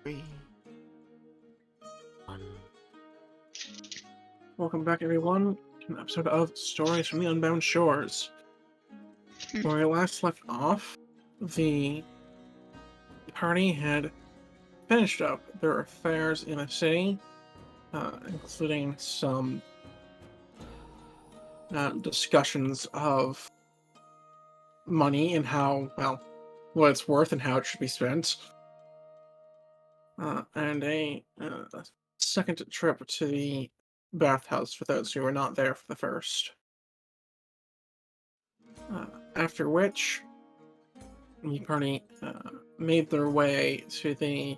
3, 1. Welcome back, everyone, to an episode of Stories from the Unbound Shores. Where we last left off, the party had finished up their affairs in the city, including some discussions of money and how, well, what it's worth and how it should be spent, and a second trip to the bathhouse for those who were not there for the first. After which, the party made their way to the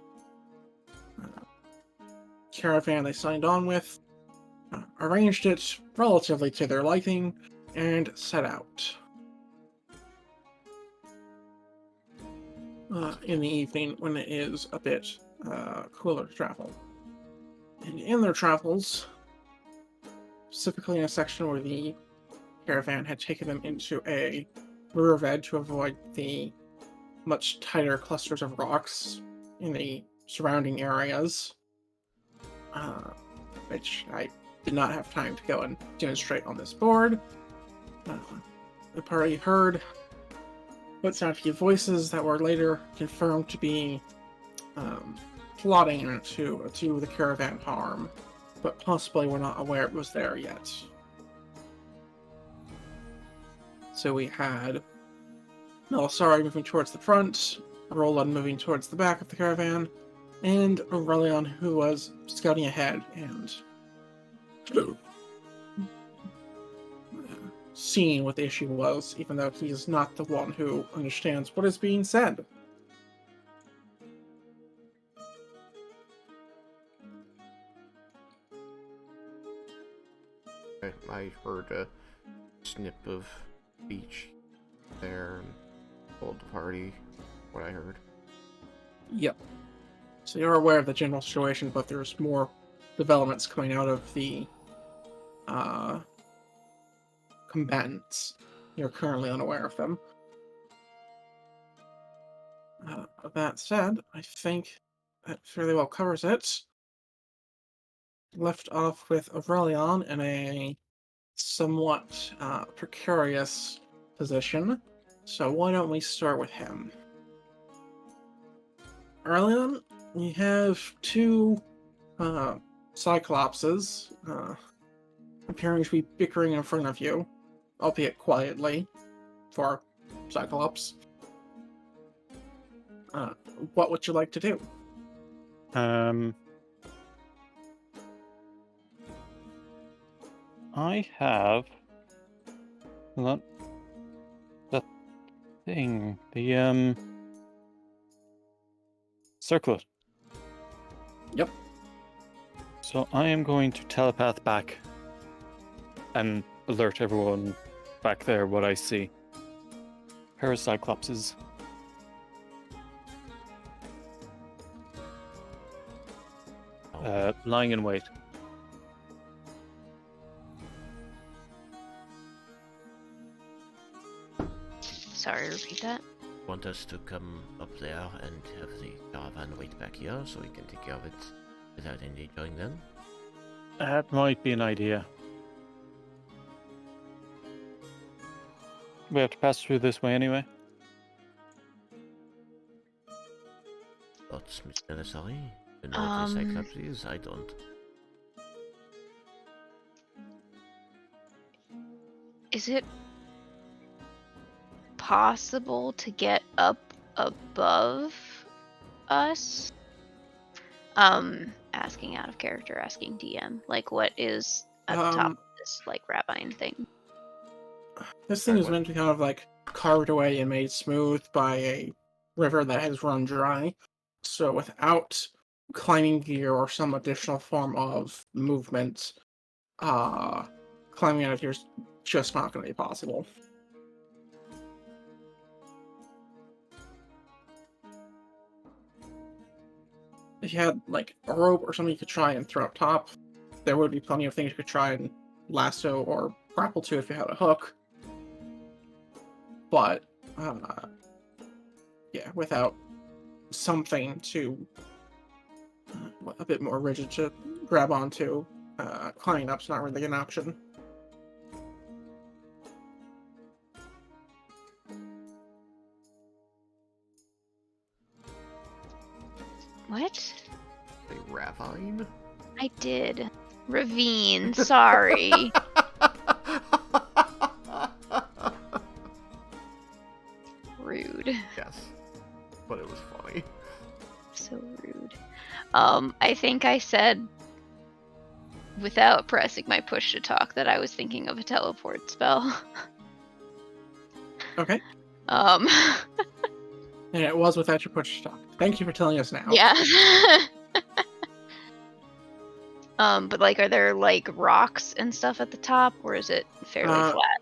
caravan they signed on with, arranged it relatively to their liking, and set out. In the evening, when it is a bit cooler to travel. And in their travels, specifically in a section where the caravan had taken them into a riverbed to avoid the much tighter clusters of rocks in the surrounding areas, which I did not have time to go and demonstrate on this board. The party heard what sounded to be voices that were later confirmed to be plotting to do the caravan harm, but possibly were not aware it was there yet. So we had Melisari moving towards the front, Roland moving towards the back of the caravan, and Aurelion, who was scouting ahead and seeing what the issue was, even though he is not the one who understands what is being said. I heard a snip of speech there and told the party what I heard. Yep. So you're aware of the general situation, but there's more developments coming out of the combatants. You're currently unaware of them. That said, I think that fairly well covers it. Left off with Aurelion in a somewhat precarious position, so why don't we start with him? Aurelion, you have two Cyclopses appearing to be bickering in front of you, albeit quietly, for Cyclops. What would you like to do? I have that thing, the circlet. Yep. So I am going to telepath back and alert everyone back there what I see. Paracyclopses. Lying in wait. Sorry, repeat that. Want us to come up there and have the caravan wait back here so we can take care of it without endangering them? That might be an idea. We have to pass through this way anyway. What's Miss Melisari? You know what the Cyclops is? I don't. Is it possible to get up above us? Asking out of character, asking DM, like what is at the top of this like ravine thing? This thing is meant to be kind of like carved away and made smooth by a river that has run dry. So without climbing gear or some additional form of movement, climbing out of here is just not going to be possible. If you had like a rope or something you could try and throw up top, there would be plenty of things you could try and lasso or grapple to if you had a hook. But yeah, without something to a bit more rigid to grab onto. Climbing up's not really an option. What? A ravine? I did. Ravine, sorry. Rude. Yes. But it was funny. So rude. I think I said, without pressing my push to talk, that I was thinking of a teleport spell. Okay. Um, And it was without your push to talk. Thank you for telling us now. yeah. But like, are there like rocks and stuff at the top, or is it fairly flat?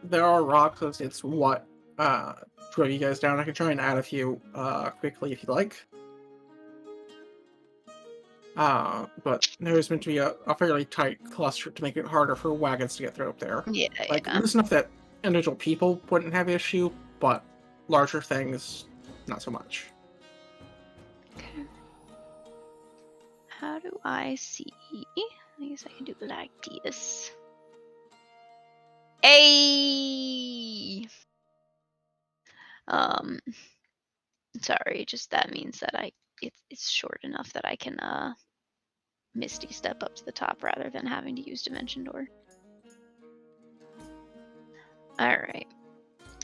There are rocks. It's what drove you guys down. I can try and add a few quickly if you'd like. But there's meant to be a fairly tight cluster to make it harder for wagons to get through up there. Yeah, Like, yeah. it's enough that individual people wouldn't have issue, but larger things, not so much. Okay. How do I see? I guess I can do it like this. Hey. Sorry, just that means that it's short enough that I can Misty step up to the top rather than having to use Dimension Door. Alright.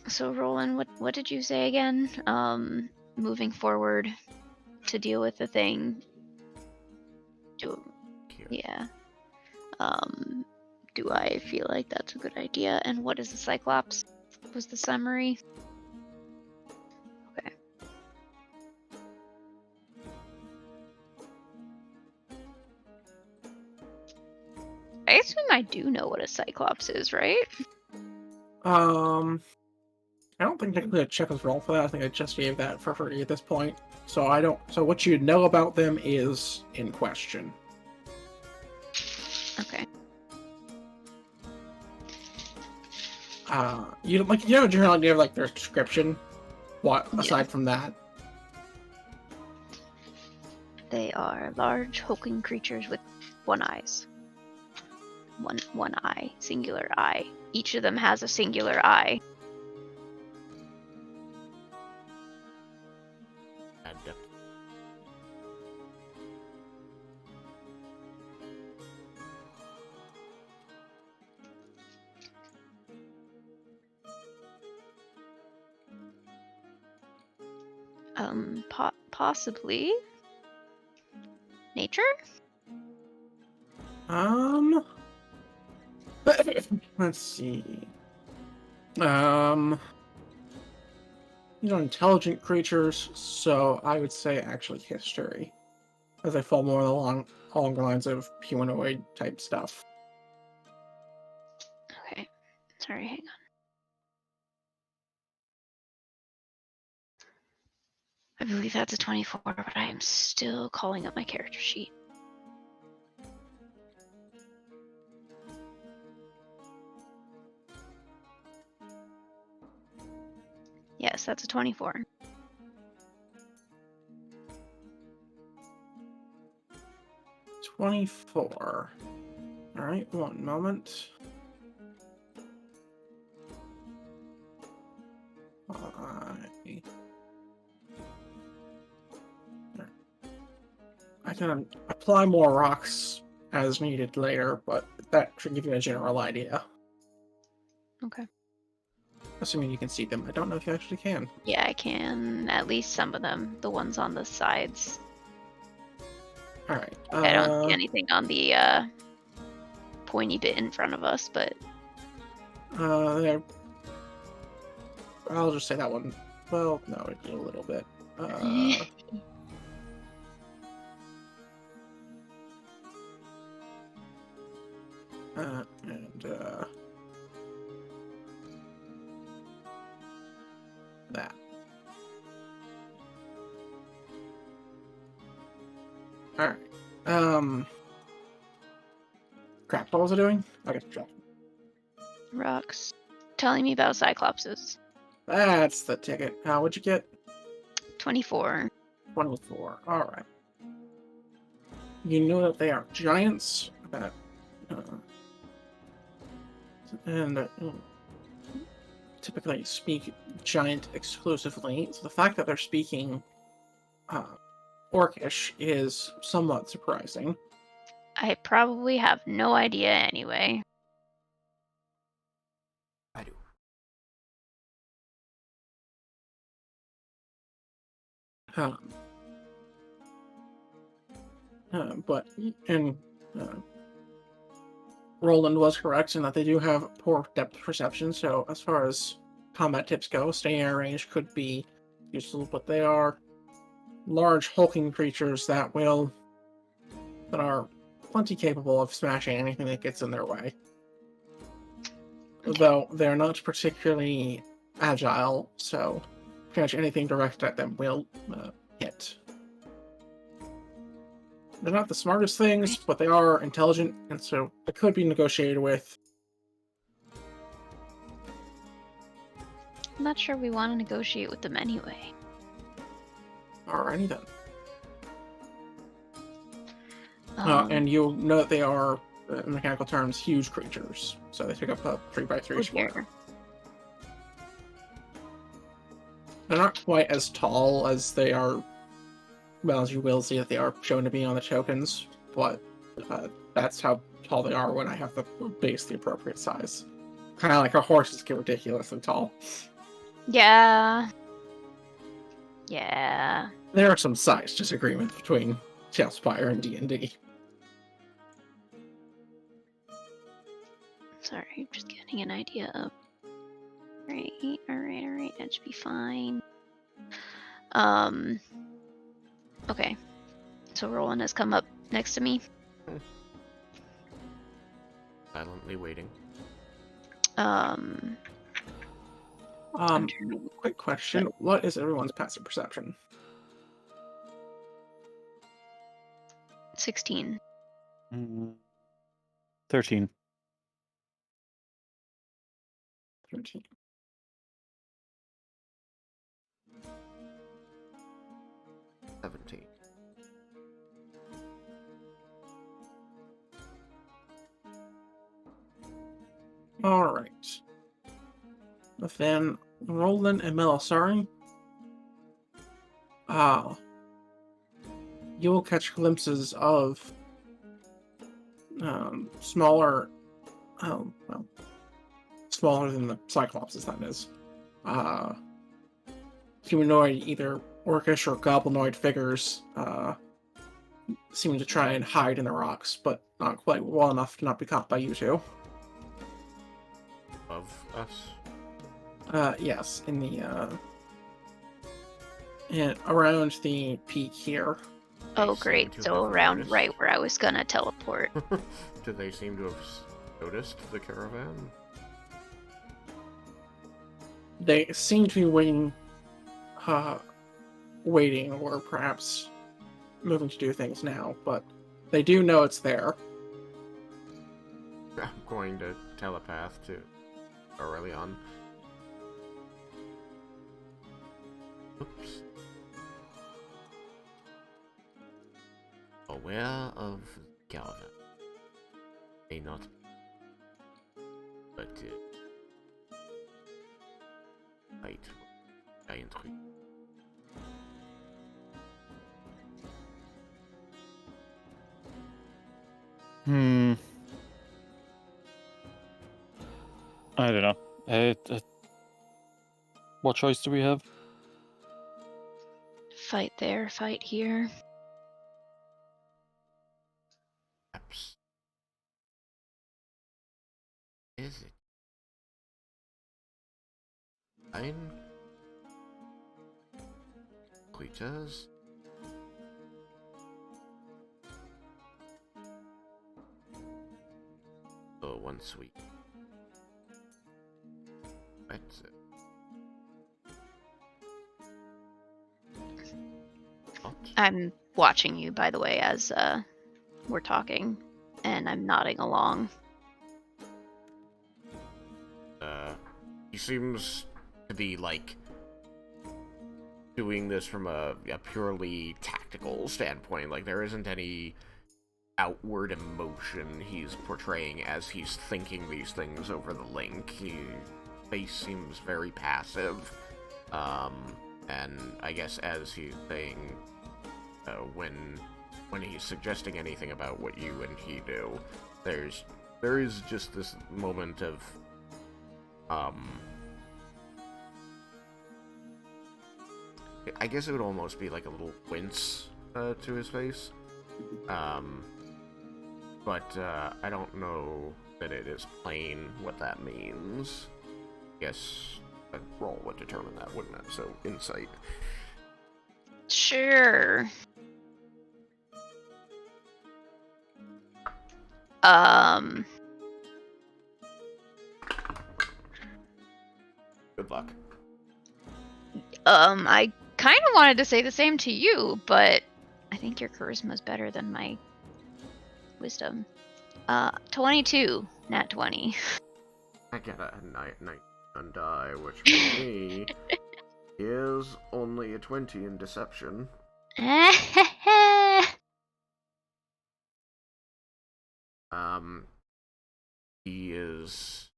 So Roland, what did you say again? Moving forward to deal with the thing. Yeah. Do I feel like that's a good idea? And what is the Cyclops? Was the summary? Okay. I assume I do know what a Cyclops is, right? I don't think technically a check was roll for that. I think I just gave that for free at this point. So I don't. So what you know about them is in question. Okay. You have a general idea of like their description. What aside from that? They are large, hulking creatures with one eyes. One eye, singular eye. Each of them has a singular eye. Possibly nature. Let's see. Intelligent creatures. So I would say actually history, as they fall more along the lines of humanoid type stuff. Okay. Sorry, hang on. I believe that's a 24, but I am still calling up my character sheet. Yes, that's a 24. $24. All right, one moment. I can apply more rocks as needed later, but that should give you a general idea. Okay. Assuming you can see them. I don't know if you actually can. Yeah, I can. At least some of them. The ones on the sides. Alright. I don't see anything on the pointy bit in front of us, but... I'll just say that one. Well, no, it did a little bit. That. Alright. Crap, what was I doing? I got distracted. Rocks. Telling me about Cyclopses. That's the ticket. What'd you get? 24. 24. Alright. You know that they are giants that, and typically speak giant exclusively. So the fact that they're speaking Orcish is somewhat surprising. I probably have no idea anyway. I do. But Roland was correct in that they do have poor depth perception, so as far as combat tips go, staying in range could be useful, but they are large hulking creatures that are plenty capable of smashing anything that gets in their way. Okay. Though they're not particularly agile, so pretty much anything directed at them will hit. They're not the smartest things, but they are intelligent, and so they could be negotiated with. I'm not sure we want to negotiate with them anyway. Alrighty then. And you'll know that they are, in mechanical terms, huge creatures. So they take up a 3x3 square. Here. They're not quite as tall as they are, well, as you will see that they are shown to be on the tokens, but that's how tall they are when I have the base the appropriate size. Kind of like our horses get ridiculously tall. Yeah. Yeah. There are some size disagreements between Tailspire and D&D. Sorry, I'm just getting an idea of. Alright, that should be fine. Okay. So Roland has come up next to me. Silently waiting. Quick question. What is everyone's passive perception? 16. 13. 13. Alright. Then Roland and Melisari. You will catch glimpses of smaller, smaller than the Cyclopses, that is. Humanoid, either orcish or goblinoid figures seem to try and hide in the rocks, but not quite well enough to not be caught by you two. Of us? Yes, in the around the peak here. Oh, They great. seem to So have around noticed. right where I was gonna teleport. Do they seem to have noticed the caravan? They seem to be waiting, or perhaps moving to do things now, but they do know it's there. I'm going to telepath to Aurelion. Oops. Aware of Galvin. May not be. But fight giant creature. I don't know. What choice do we have? Fight there, fight here. Perhaps. Is it? Fine. Creatures. Oh, once we. That's it. What? I'm watching you, by the way, as we're talking, and I'm nodding along. He seems to be like doing this from a purely tactical standpoint. Like there isn't any outward emotion he's portraying as he's thinking these things over the link. His face seems very passive. And I guess as he's saying, when he's suggesting anything about what you and he do, there is just this moment of, I guess it would almost be like a little wince to his face. But I don't know that it is plain what that means. Guess a roll would determine that, wouldn't it? So, insight. Sure. Good luck. I kind of wanted to say the same to you, but I think your charisma is better than my wisdom. 22, nat 20. I get a night and die, which for me is only a 20 in deception. He is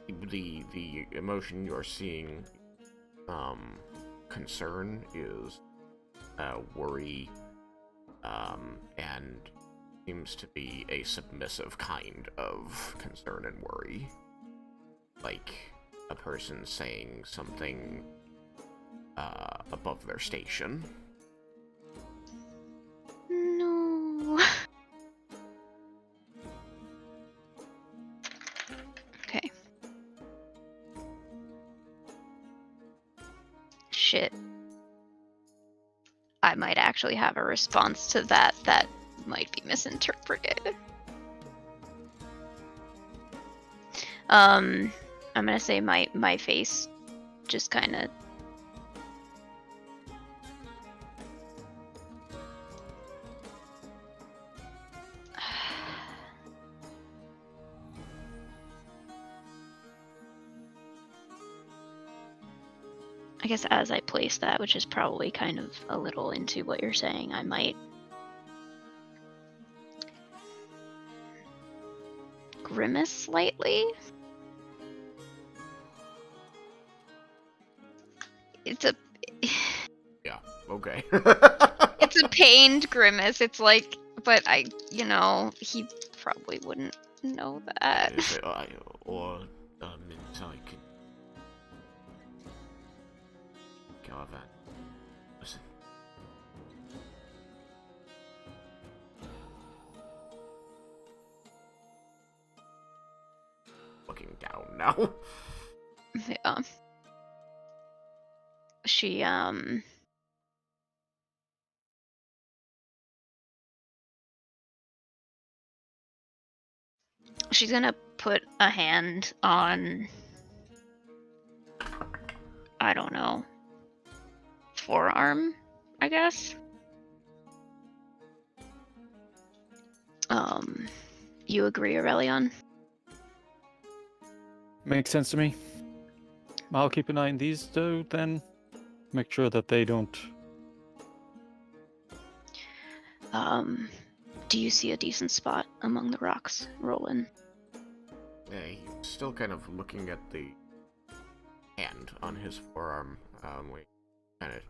the emotion you're seeing, concern is worry, and seems to be a submissive kind of concern and worry. Like a person saying something above their station. No. Okay. Shit. I might actually have a response to that that might be misinterpreted. I'm gonna say my face just kind of I guess as I place that, which is probably kind of a little into what you're saying, I might grimace slightly. It's a Yeah, okay. it's a pained grimace. It's like, but he probably wouldn't know that. Or I can go that. Listen. Looking down now. Yeah. She she's gonna put a hand on, I don't know, forearm, I guess. You agree, Aurelion? Makes sense to me. I'll keep an eye on these, though, then. Make sure that they don't... Do you see a decent spot among the rocks, Roland? Yeah, he's still kind of looking at the hand on his forearm. We kind of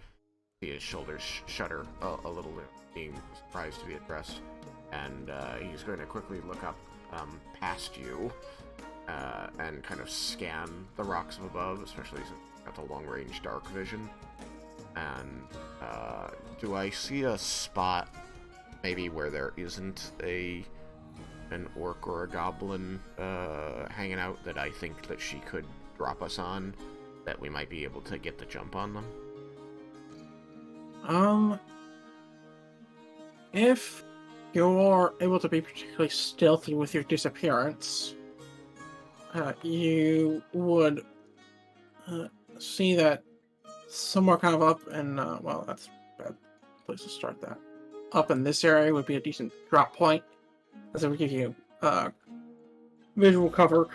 see his shoulders shudder a little bit, being surprised to be addressed. And he's going to quickly look up past you and kind of scan the rocks above, especially since he's got the long-range dark vision. And do I see a spot maybe where there isn't an orc or a goblin hanging out that I think that she could drop us on, that we might be able to get the jump on them? If you're able to be particularly stealthy with your disappearance, you would see that somewhere kind of up and, well, that's a bad place to start that. Up in this area would be a decent drop point, as it would give you visual cover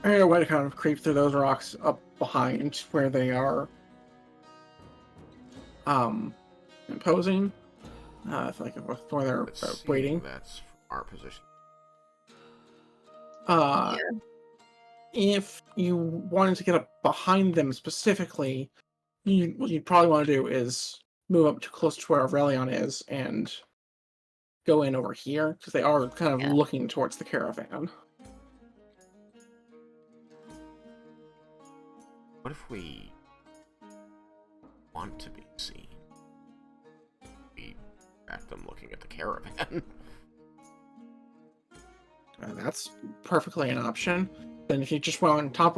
and a way to kind of creep through those rocks up behind where they are imposing. like where they're Let's see. waiting. That's from our position. If you wanted to get up behind them specifically, what you'd probably want to do is move up to close to where Aurelion is and go in over here, because they are kind of Yeah. looking towards the caravan. What if we want to be seen? We track them looking at the caravan. That's perfectly an option. Then if you just went on top,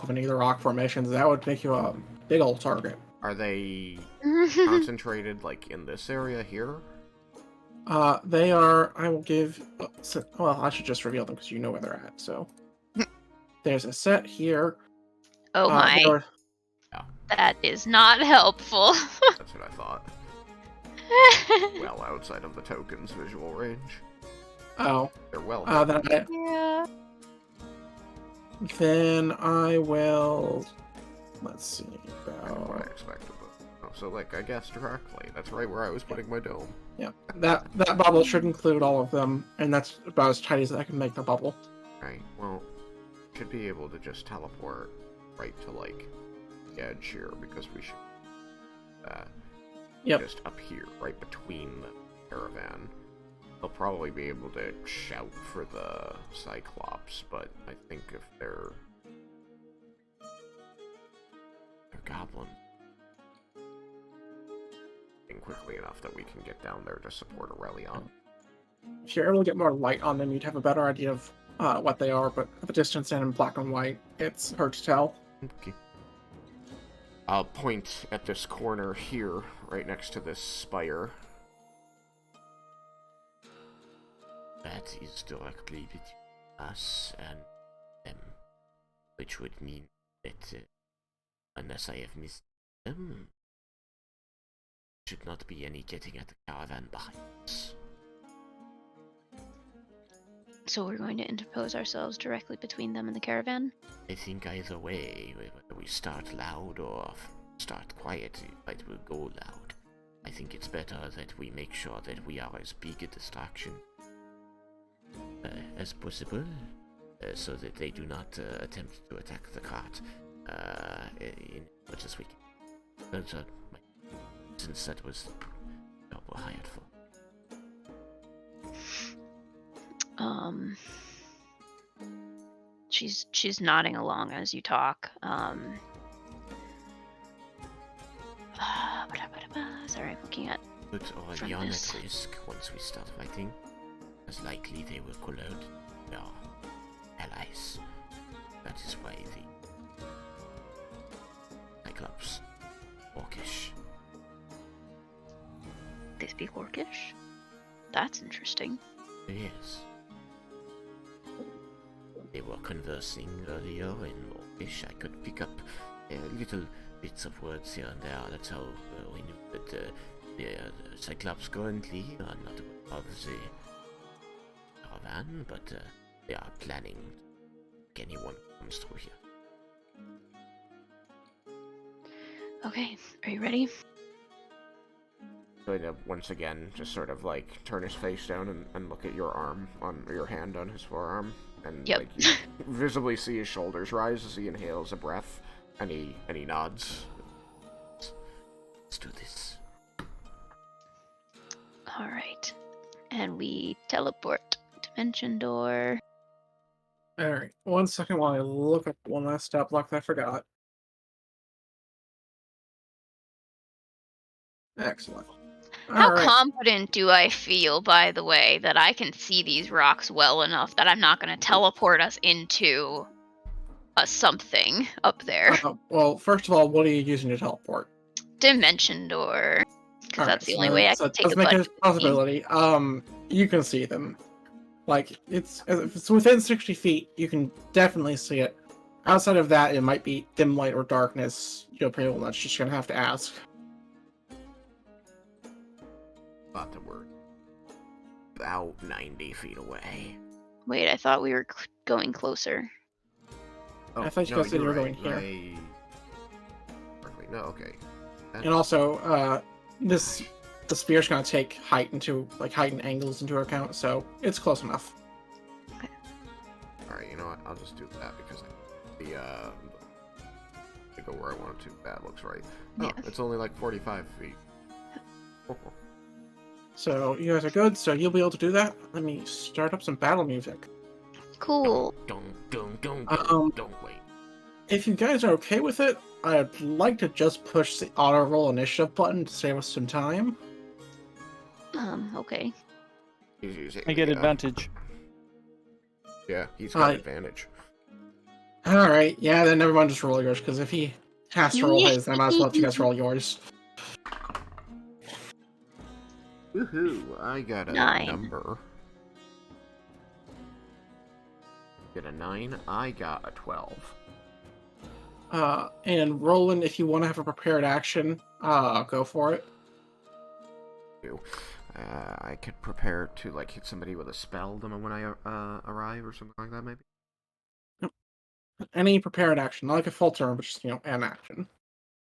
of any of the rock formations, that would make you a big old target. Are they concentrated like in this area here? They are. I will give. Well, I should just reveal them because you know where they're at. So there's a set here. Oh my. There are- That is not helpful. That's what I thought. Well, outside of the token's visual range. Oh. They're well. Yeah. Then I will. Let's see. Kind of what I expected. But, so, like, I guessed correctly. That's right where I was putting my dome. Yeah, that bubble should include all of them, and that's about as tight as I can make the bubble. Right. Well, should be able to just teleport right to like the edge here because we should. Yep. Just up here, right between the caravan. They'll probably be able to shout for the Cyclops, but I think if they're goblins, quickly enough that we can get down there to support Aurelion. If you're able to get more light on them, you'd have a better idea of what they are, but at the distance and in black and white, it's hard to tell. Okay. I'll point at this corner here, right next to this spire. That is directly between us and them, which would mean that, unless I have missed them, should not be any getting at the caravan behind us. So we're going to interpose ourselves directly between them and the caravan? I think either way, whether we start loud or start quiet, it will go loud. I think it's better that we make sure that we are as big a distraction as possible, so that they do not attempt to attack the cart in much as we can. Those are my since that was the job we're hired for. She's nodding along as you talk. Sorry, I'm looking at. Put Aurelion at risk once we start fighting. As likely they will call out their allies. That is why the Cyclops Orcish. They speak Orcish? That's interesting. Yes. They were conversing earlier in Orcish. I could pick up little bits of words here and there. That's how we knew that the Cyclops currently are not of the caravan, but they are planning if anyone comes through here. Okay, are you ready? Going to once again just sort of like turn his face down and look at your arm on your hand on his forearm, and Yep. like you visibly see his shoulders rise as he inhales a breath, and he nods. Let's do this. All right, and we teleport. Dimension door. Alright, 1 second while I look up one last stat block that I forgot. Excellent. How Alright, confident do I feel, by the way, that I can see these rocks well enough that I'm not going to teleport us into a something up there? well, first of all, what are you using to teleport? Dimension door. Because that's the only way I can take let's a make it touch. a possibility. You can see them. Like, if it's within 60 feet, you can definitely see it. Outside of that, it might be dim light or darkness. You're pretty much just gonna have to ask. Thought that we're about 90 feet away. Wait, I thought we were going closer. Oh, I thought you no, guys said you you're were right. going here. No, okay. And also, this the spear's gonna take height and angles into account, so it's close enough. Alright, you know what? I'll just do that because to go where I want it to. That looks right. Oh, Yeah. it's only like 45 feet. So you guys are good, so you'll be able to do that. Let me start up some battle music. Cool. Don't wait. If you guys are okay with it, I'd like to just push the auto roll initiative button to save us some time. Okay. I get advantage. Yeah, he's got advantage. Alright, yeah, then everyone just roll yours, because if he has to roll his, then I might as well let you guys roll yours. Woohoo! I got a 9. number. Get a 9. I got a 12. And Roland, if you want to have a prepared action, go for it. I could prepare to like hit somebody with a spell when I arrive or something like that, maybe. Any prepared action, not like a full turn, but just, an action.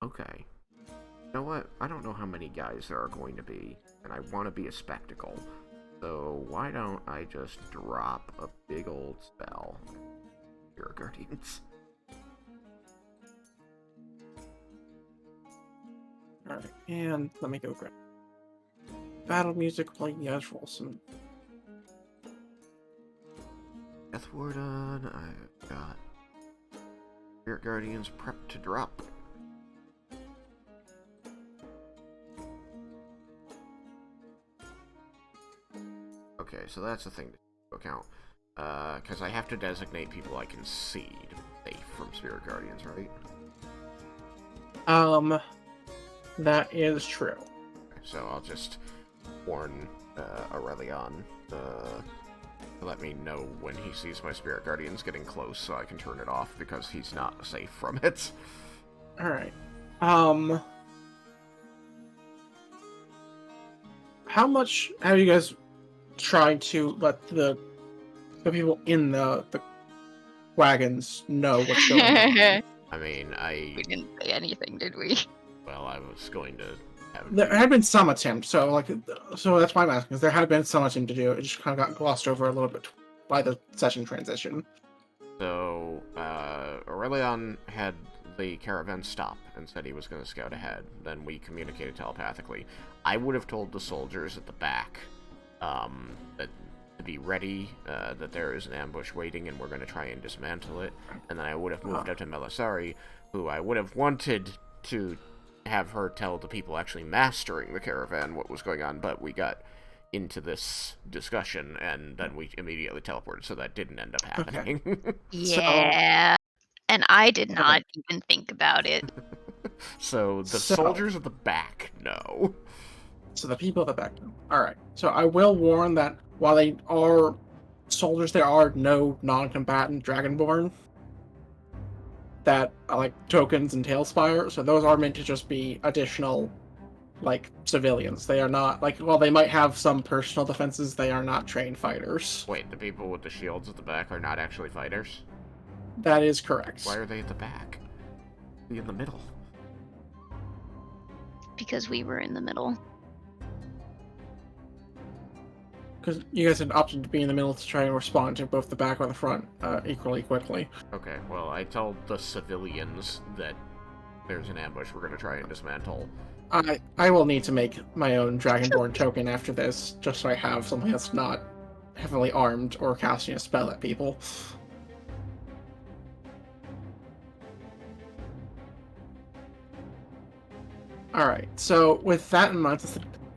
Okay. You know what? I don't know how many guys there are going to be, and I want to be a spectacle. So why don't I just drop a big old spell? Your Guardians. Alright, and let me go grab battle music while you guys roll some. Death Warden, I've got Spirit Guardians prepped to drop. Okay, so that's the thing to account. Because I have to designate people I can see to be safe from Spirit Guardians, right? That is true. So I'll just warn Aurelion to let me know when he sees my Spirit Guardians getting close so I can turn it off because he's not safe from it. Alright. How much have you guys tried to let the people in the wagons know what's going on? I mean, We didn't say anything, did we? Well, I was going to have... There had been some attempt, so that's why I'm asking, because there had been some attempt to do it. It just kind of got glossed over a little bit by the session transition. So, Aurelion had the caravan stop and said he was going to scout ahead. Then we communicated telepathically. I would have told the soldiers at the back that to be ready, that there is an ambush waiting and we're going to try and dismantle it. And then I would have moved up to Melisari, who I would have wanted to have her tell the people actually mastering the caravan what was going on, but we got into this discussion and then we immediately teleported, so that didn't end up happening. Okay. Yeah. And I did not even think about it. So the soldiers at the back know. So the people at the back know. Alright. So I will warn that while they are soldiers, there are no non-combatant Dragonborn that are like tokens and Tailspire, so those are meant to just be additional civilians. They are not while they might have some personal defenses, they are not trained fighters. Wait, the people with the shields at the back are not actually fighters? That is correct. Why are they at the back? Be in the middle. Because we were in the middle. Because you guys had opted to be in the middle to try and respond to both the back or the front equally quickly. Okay, well, I tell the civilians that there's an ambush we're going to try and dismantle. I will need to make my own Dragonborn token after this, just so I have something that's not heavily armed or casting a spell at people. Alright, so with that in mind,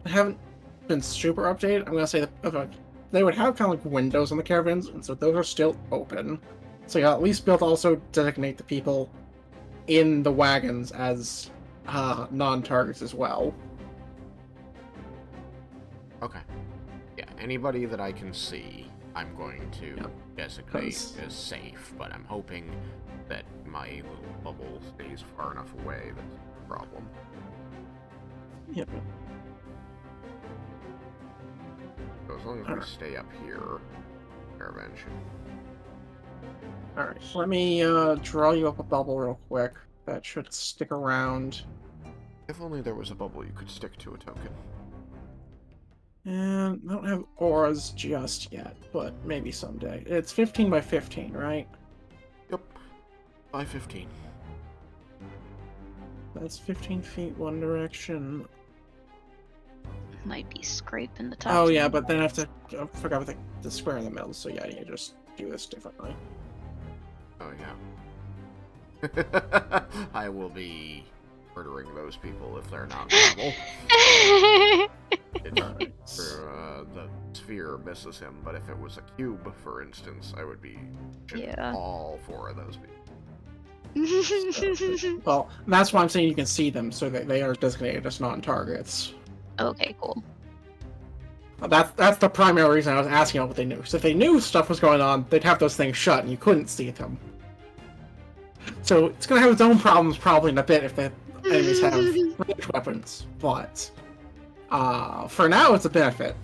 I haven't been super updated. I'm going to say that they would have kind of like windows on the caravans, and so those are still open. So you'll at least be able to also designate the people in the wagons as non-targets as well. Okay. Yeah, anybody that I can see, I'm going to designate as safe, but I'm hoping that my little bubble stays far enough away that's a problem. Yep. So as long as we stay up here, caravan should... Alright, let me draw you up a bubble real quick. That should stick around. If only there was a bubble you could stick to a token. I don't have auras just yet, but maybe someday. It's 15 by 15, right? Yep. 515. That's 15 feet one direction. Might be scraping the top. Oh yeah, but then I have to. I forgot about the square in the middle. So yeah, you just do this differently. Oh yeah. I will be murdering those people if they're not normal. The sphere misses him, but if it was a cube, for instance, I would be all 4 of those people. Well, that's why I'm saying you can see them, so that they are designated as non-targets. Okay, cool. That's the primary reason I was asking about what they knew. So if they knew stuff was going on, they'd have those things shut, and you couldn't see them. So it's gonna have its own problems probably in a bit if the enemies have ranged weapons, but for now it's a benefit.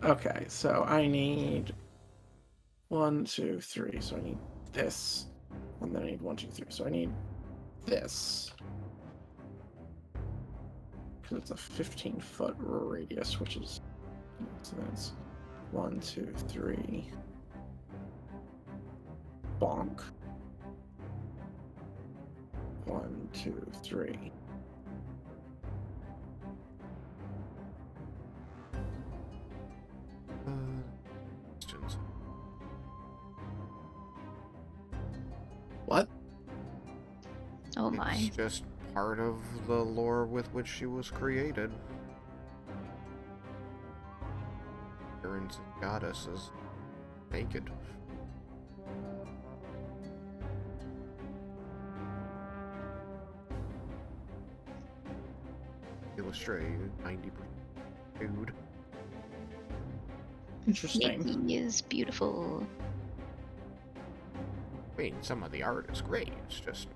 Okay, so I need 1, 2, 3. So I need this, and then I need 1, 2, 3. So I need this because it's a 15-foot radius, which is so that's 1, 2, 3. Bonk. 1, 2, 3. Questions? What? Oh my. It's just part of the lore with which she was created. Parents and goddesses naked. Illustrated 90% nude. Interesting. Nikki is beautiful. I mean, some of the art is great. It's just,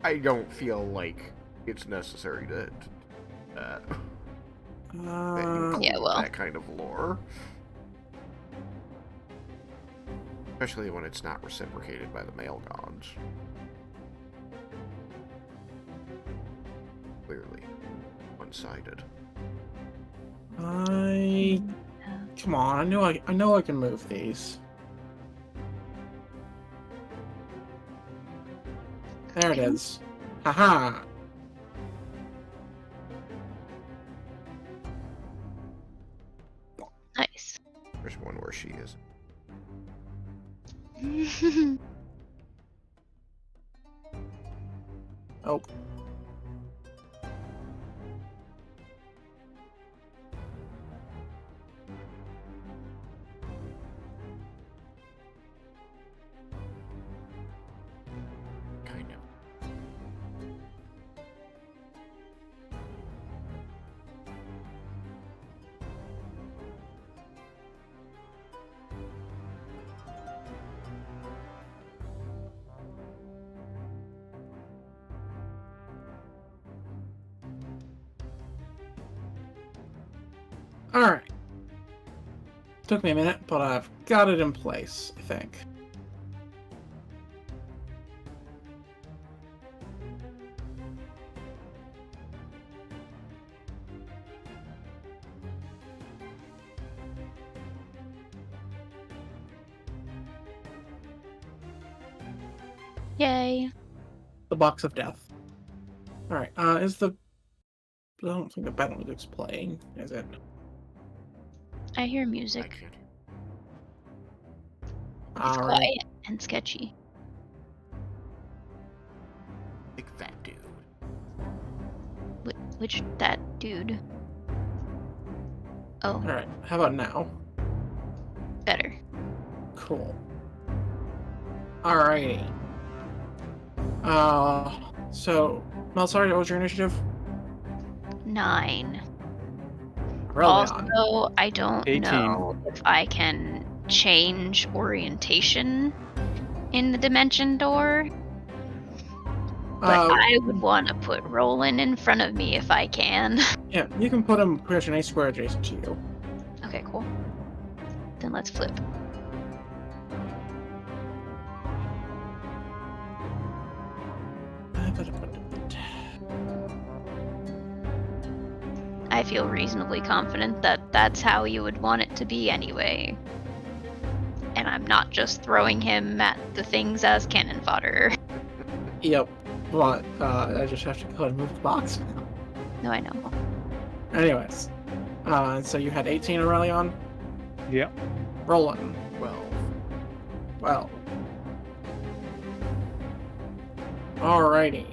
I don't feel like it's necessary to do that. Yeah, well. That kind of lore. Especially when it's not reciprocated by the male gods. Clearly one-sided. Come on, I know I can move these. There it is. Haha. Nice. There's one where she is. Oh. Kind of. Alright. Took me a minute, but I've got it in place, I think. Yay. The box of death. Alright, is the... I don't think the battle music's playing, is it? I hear I music. can't. It's Alright. quiet and sketchy. Like that dude. Which that dude? Oh, Alright, how about now? better. Cool. Alrighty. So, Melsari, what was your initiative? 9. Brilliant. Also, I don't 18. know if I can change orientation in the dimension door, but I would want to put Roland in front of me if I can. Yeah, you can put him pretty much in a square adjacent to you. Okay, cool. Then let's flip. I feel reasonably confident that that's how you would want it to be anyway. And I'm not just throwing him at the things as cannon fodder. Yep. But I just have to go ahead and move the box now. No, I know. Anyways. So you had 18 Aurelion? Yeah. Rolling. 12. Well. Alrighty.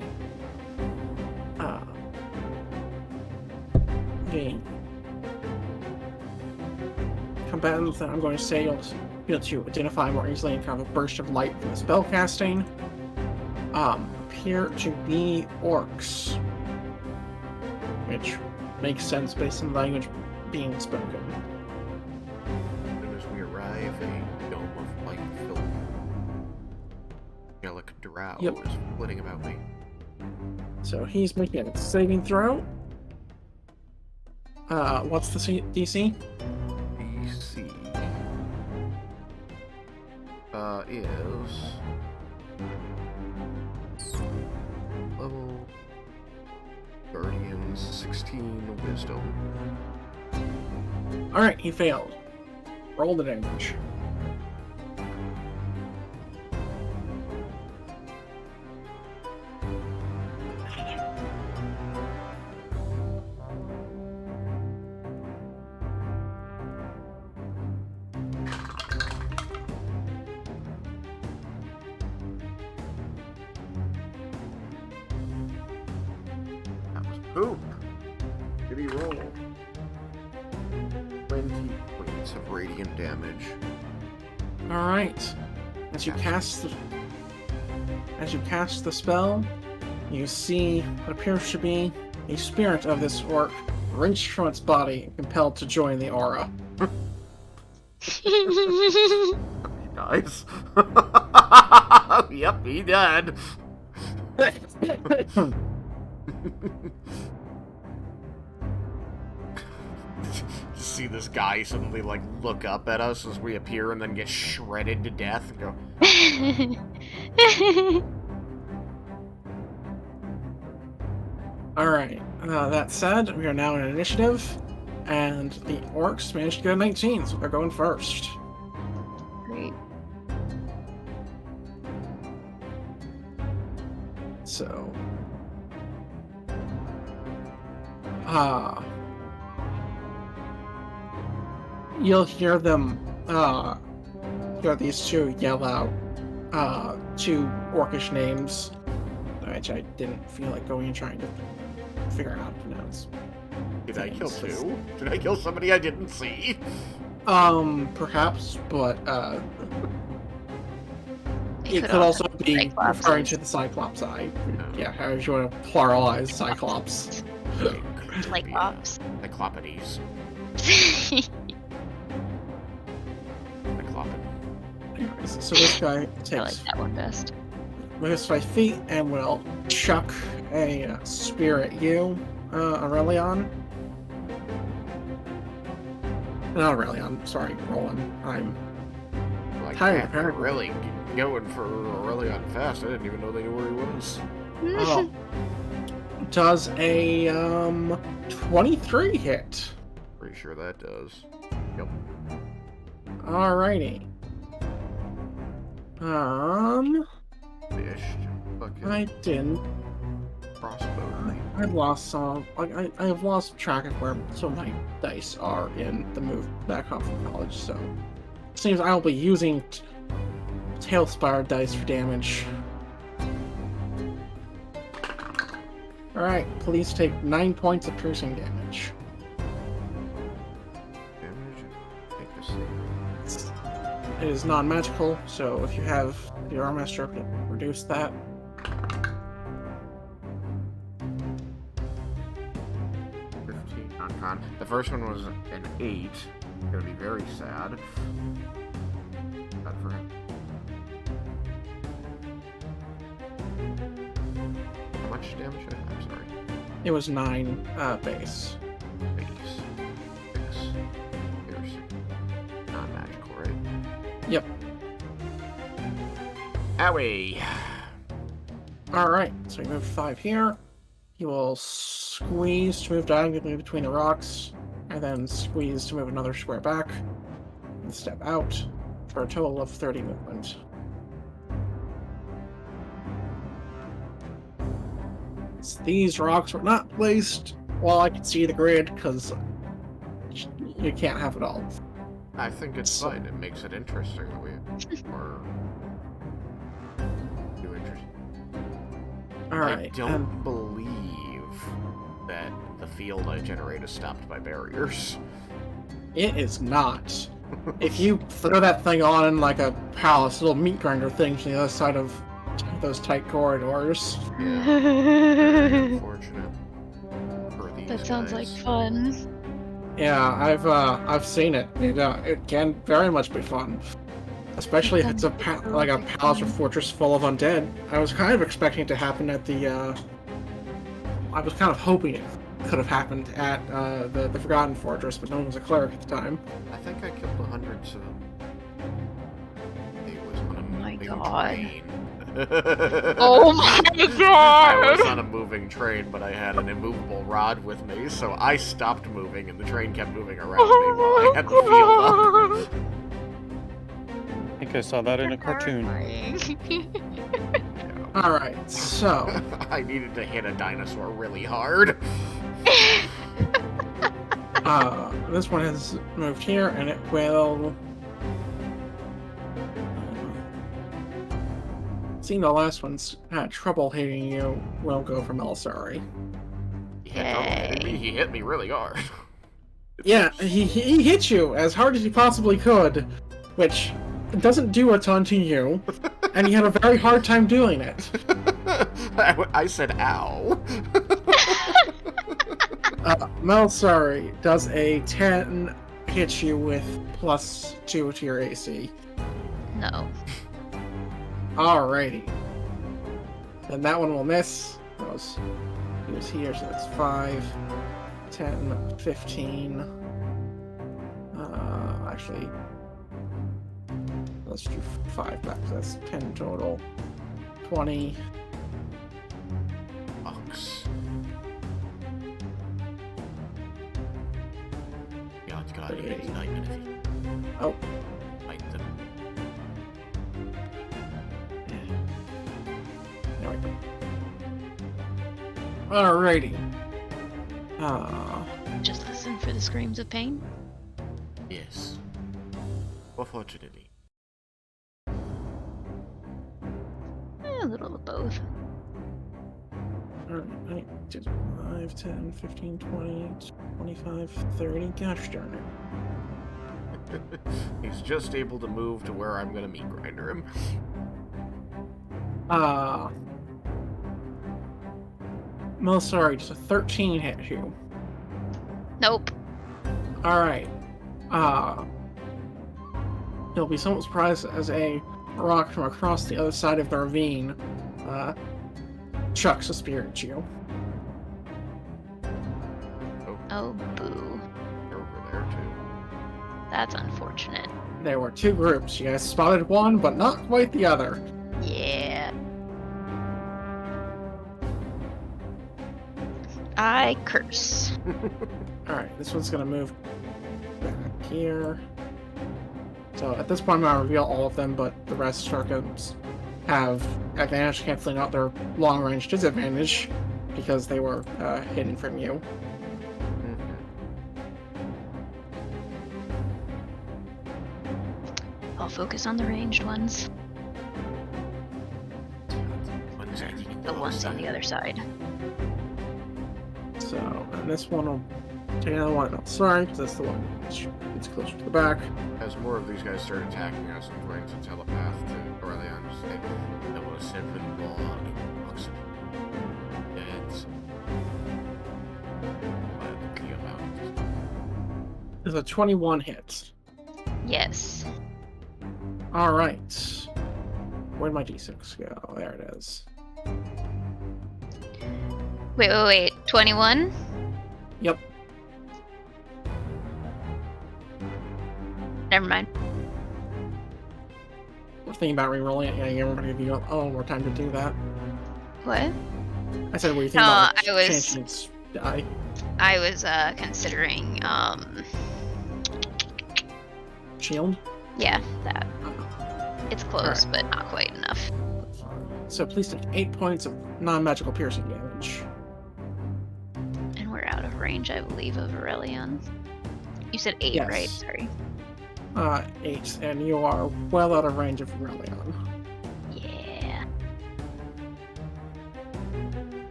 The combatants that I'm going to say you'll be able to identify more easily in kind of a burst of light from the spell casting appear to be orcs, which makes sense based on the language being spoken. As soon as we arrive, a dome of light filled angelic drow Yep. is flitting about me. So he's making a saving throw. What's the DC? DC is level Guardians 16 Wisdom. Alright, he failed. Roll the damage. That was poop. Did he roll? 20 points of radiant damage. Alright. As you cast the spell, you see what appears to be a spirit of this orc wrenched from its body and compelled to join the aura. He dies. Yep, he died. Just see this guy suddenly like look up at us as we appear and then get shredded to death and go, Alright, that said, we are now in initiative, and the orcs managed to get a 19, so they're going first. Great. So, you'll hear them, hear these two yell out, two orcish names, which I didn't feel like going and trying to figure out how to pronounce. did I kill Things. two? Did I kill somebody I didn't see? Perhaps, but, it could all also be Cyclopses. referring to the Cyclops eye. Yeah, how do you want to pluralize Cyclops? Cyclops. Cyclopides. Cyclopid. Anyways, so this guy I like takes that one best. moves 5 feet and will chuck a spear at you, Aurelion. Not Aurelion, sorry, Roland. I'm Like, tired, man, they're apparently. really going for Aurelion fast. I didn't even know they knew where he was. Oh. Does a 23 hit. Pretty sure that does. Yep. Alrighty. Fish. Fucking I didn't. crossbow. I've lost some. I've lost track of where some of my dice are in the move back home from college. So seems I'll be using Tailspire dice for damage. All right, please take 9 points of piercing damage. Damage. Take the save. It is non-magical, so if you have the Arm Master, reduce that. On. The first one was an 8. Gonna be very sad. Bad for him. How much damage? I'm sorry. It was 9 base. Base. 6. Piercing. Non-magical, right? Yep. Owie! All right, so you move 5 here. He will squeeze to move diagonally between the rocks, and then squeeze to move another square back, and step out for a total of 30 movement. These rocks were not placed while I could see the grid, because you can't have it all. I think it's fine. It makes it interesting that we are too interesting. Alright. I don't believe that the field I generate is stopped by barriers. It is not. If you throw that thing on like a palace, little meat grinder thing to the other side of those tight corridors. Yeah. Very unfortunate for these That sounds like guys. fun. Yeah, I've seen it. It can very much be fun, especially if it's a palace or fortress full of undead. I was kind of expecting it to happen at the. I was kind of hoping it could have happened at the Forgotten Fortress, but no one was a cleric at the time. I think I killed hundreds of them. It was on a my moving God. train. Oh my I was god! on a moving train, but I had an immovable rod with me, so I stopped moving, and the train kept moving around me while I had the field up. I think I saw that in a cartoon. Alright, so. I needed to hit a dinosaur really hard. This one has moved here, and it will. Seeing the last one's had trouble hitting you, will go for Melisari. He hit me really hard. Yeah, he hit you as hard as he possibly could, which doesn't do a ton to you, and he had a very hard time doing it. I said ow. Melisari does a 10 hit you with +2 to your AC. No. Alrighty. Then that one will miss. He was here, so that's 5, 10, 15. Actually, let's do 5 back, so that's 10 total. 20. Bucks. God, he hit 9 minutes. Oh. Fight them. There we go. Alrighty. Just listen for the screams of pain. Yes. Unfortunately. A little of both. Alright, 5, 10, 15, 20, 25, 30. Gosh darn it. He's just able to move to where I'm gonna meat grinder him. Melisari, just a 13 hit you. Nope. Alright. You'll be somewhat surprised as a rock from across the other side of the ravine chucks a spear at you. Oh, boo. They're over there too. That's unfortunate. There were 2 groups. You guys spotted one, but not quite the other. Yeah. I curse. Alright, this one's gonna move back here. So at this point I'm gonna reveal all of them, but the rest shortcuts have advantage canceling out their long range disadvantage because they were hidden from you. I'll focus on the ranged ones. The ones on the other side. So, and this one will take another one outside, because that's the one it's closer to the back. As more of these guys start attacking us, I'm going to telepath to Aurelion and say, there were 7 more bucks. And There's a 21 hit. Yes. Alright. Where'd my d6 go? There it is. Wait. 21? Yep. Never mind. I'm thinking about re-rolling it. Yeah, I'm gonna give you a little more time to do that. What? I said, what do you think No, about I was- changing its die. I was considering Shield. yeah, that. Uh, It's close, Alright. but not quite enough. So please take 8 points of non-magical piercing damage. And we're out of range, I believe, of Aurelion. You said 8, right? Yes. Sorry. 8, and you are well out of range of Aurelion. Yeah.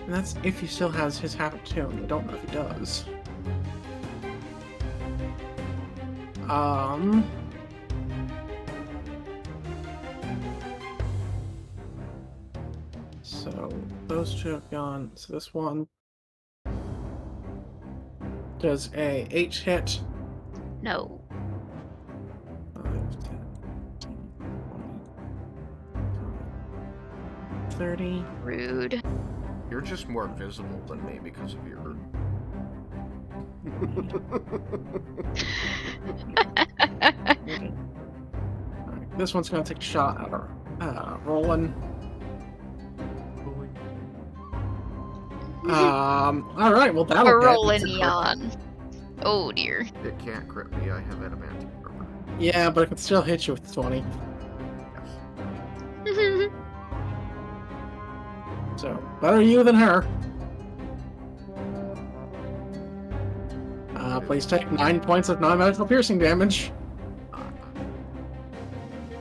And that's if he still has his habit tune. I don't know if he does. So those two have gone. So this one does a 8 hit. No. 5, 10, 20, 30. Rude. You're just more visible than me because of your. Alright, this one's gonna take a shot at her. Rolling. Alright, well that'll hit. It's a crit. Aurelion. Oh dear. It can't crit me. I have adamantine armor. Yeah, but it can still hit you with 20. Yes. So, better you than her. Please take 9 points of non-magical piercing damage.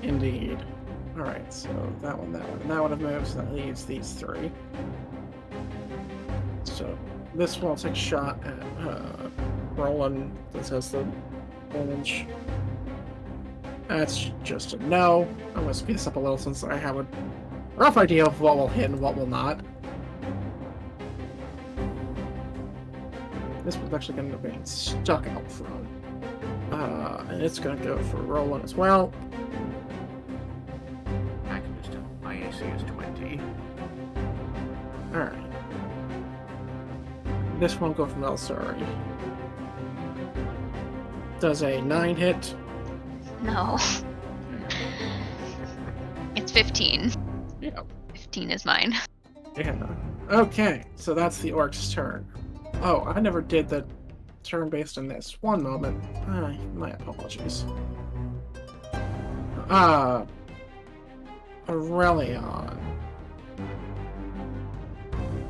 Indeed. Alright, so that one, and that one have moved, so that leaves these 3. So, this one will take a shot at Roland. This has the damage. That's just a no. I'm going to speed this up a little since I have a rough idea of what will hit and what will not. This one's actually going to be stuck out front. And it's going to go for Roland as well. I can just tell my AC is 20. Alright. This one will go from Elsari. Does a 9 hit. No. It's 15. Yeah. 15 is mine. Yeah. Okay, so that's the orc's turn. Oh, I never did the turn based on this. One moment. My apologies. Aurelion.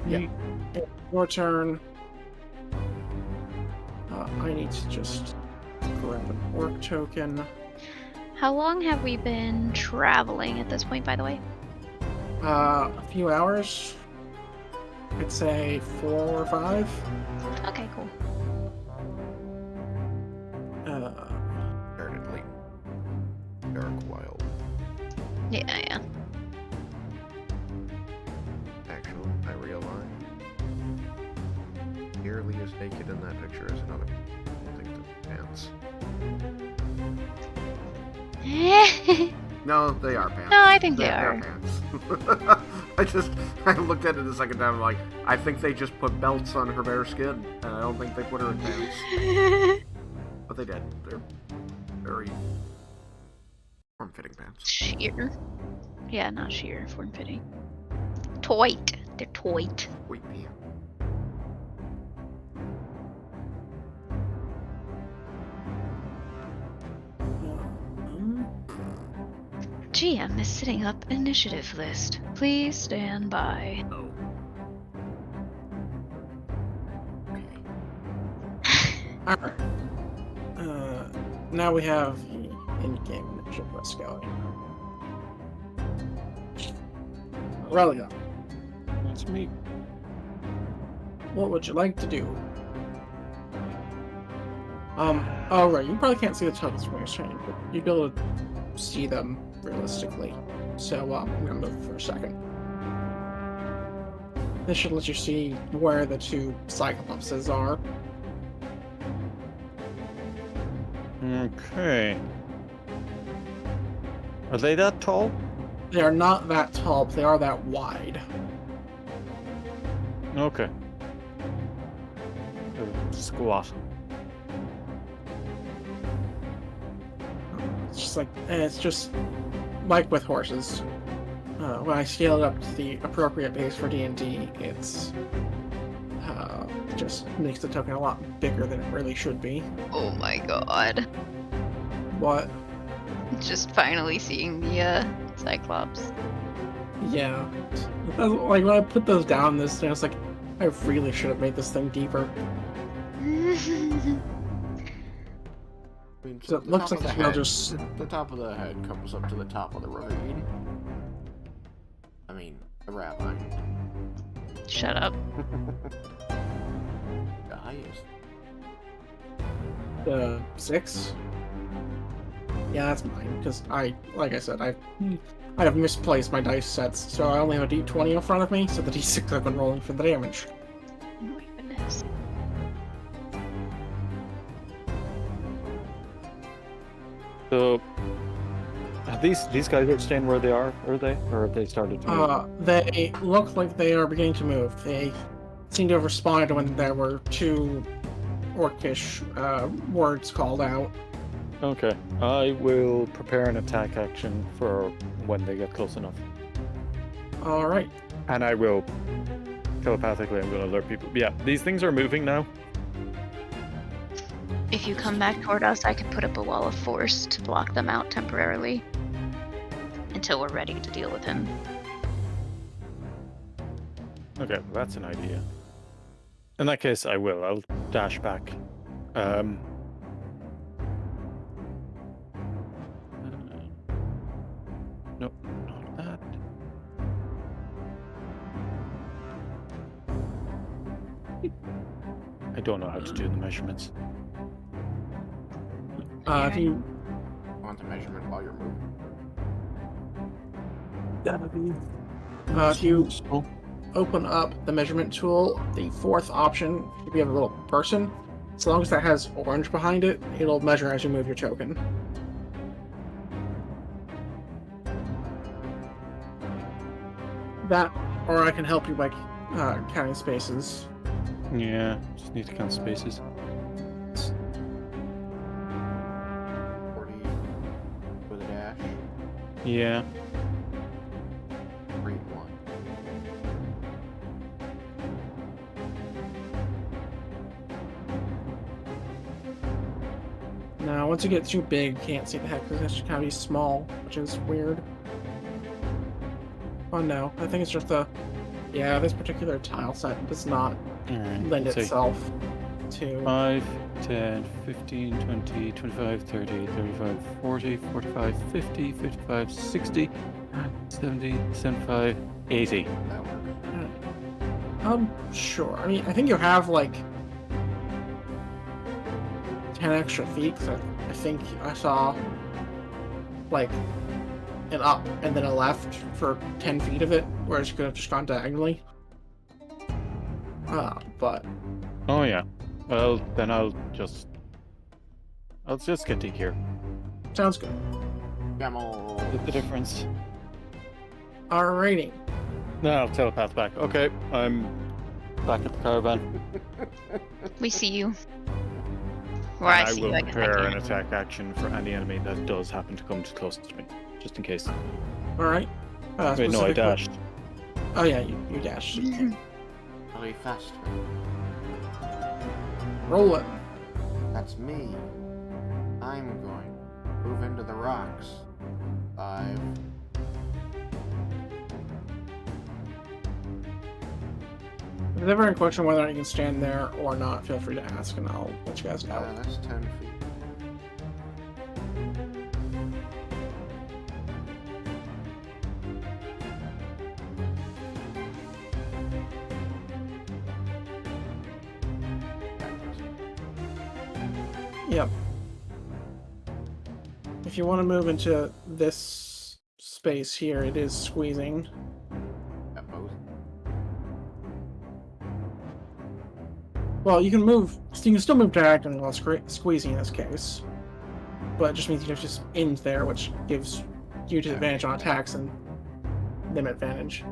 Yeah. Your turn. I need to just grab an orc token. How long have we been traveling at this point, by the way? A few hours. I'd say 4 or 5. Okay, cool. Started late. Dark Wild. Yeah. Actually, I realized nearly as naked in that picture as another. I think the pants. No, they are pants. No, I think they They're are. pants. I looked at it a second time, like, I think they just put belts on her bare skin, and I don't think they put her in pants. But they did. They're very form-fitting pants. Sheer. Yeah, not sheer. Form-fitting. Toit. They're toit. Wait, man. GM is setting up initiative list. Please stand by. Oh. Okay. Alright. Now we have the in-game initiative list going. Aurelion, That's me. what would you like to do? Oh right, you probably can't see the tokens from your screen, but you'd be able to see them realistically. So, I'm gonna move for a second. This should let you see where the 2 Cyclopses are. Okay. Are they that tall? They are not that tall, but they are that wide. Okay. Squat. It's just like with horses. When I scale it up to the appropriate base for D&D, it's just makes the token a lot bigger than it really should be. Oh my god. What? Just finally seeing the Cyclops. Yeah. Like, when I put those down, this thing, I was like, I really should have made this thing deeper. I mean, So it the looks top like of the he'll head, just- the top of the head comes up to the top of the ravine. I mean, the rabbi. Shut up. The highest. 6? Yeah, that's mine, because like I said, I have misplaced my dice sets, so I only have a d20 in front of me, so the d6 I've been rolling for the damage. Oh my goodness. So, these guys are staying where they are they? Or have they started to move? They look like they are beginning to move. They seem to have responded when there were 2 orcish words called out. Okay. I will prepare an attack action for when they get close enough. Alright. And I will telepathically, I'm going to alert people. Yeah, these things are moving now. If you come back toward us, I could put up a wall of force to block them out temporarily. Until we're ready to deal with him. Okay, well, that's an idea. In that case, I will. I'll dash back. Nope, not that. I don't know how to do the measurements. If you Want the measurement while you're moving. if you open up the measurement tool, the 4th option should be a little person. As long as that has orange behind it, it'll measure as you move your token. That, or I can help you by counting spaces. Yeah, just need to count spaces. 40 with a dash. Yeah. 3, 1. Now, once you get too big, you can't see the heck because it should kind of be small, which is weird. Oh no, I think it's just the... Yeah, this particular tile set does not Alright. lend let's see. itself to... 5, 10, 15, 20, 25, 30, 35, 40, 45, 50, 55, 60, 70, 75, 80. That works. Sure. I mean, I think you have, like, 10 extra feet, 'cause I think I saw, like, an up and then a left for 10 feet of it, whereas you could have just gone diagonally. But... Oh yeah. Well, then I'll just get to here. Sounds good. Camel. Split the difference. Alrighty. No, I'll telepath back. Okay, I'm back at the caravan. We see you. Or I I see will you, I guess I prepare an can't. attack action for any enemy that does happen to come too close to me, just in case. Alright. Wait, no, I Specifically- dashed. Oh yeah, you dashed. So you can Really fast. roll it. That's me. I'm going to move into the rocks. 5. If there's ever any question whether you can stand there or not, feel free to ask and I'll let you guys know. That's 10 feet. Yep. If you want to move into this space here, it is squeezing. At both. Well, you can move. You can still move diagonally while squeezing in this case, but it just means you have to just end there, which gives you the advantage on attacks and them advantage.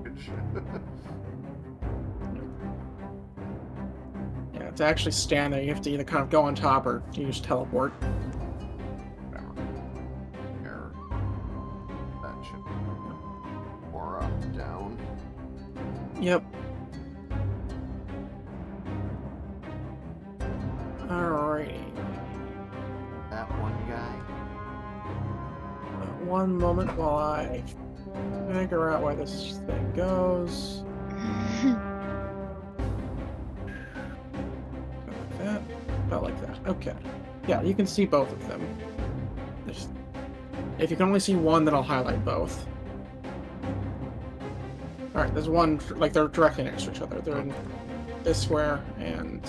Yeah, to actually stand there, you have to either kind of go on top or use teleport. Whatever. Error. That should be. Or up, down. Yep. Alrighty. That one guy. One moment while I figure out where this thing goes. Like that. About like that. Okay. Yeah, you can see both of them. If you can only see one, then I'll highlight both. Alright, there's one, like, they're directly next to each other. They're in this square and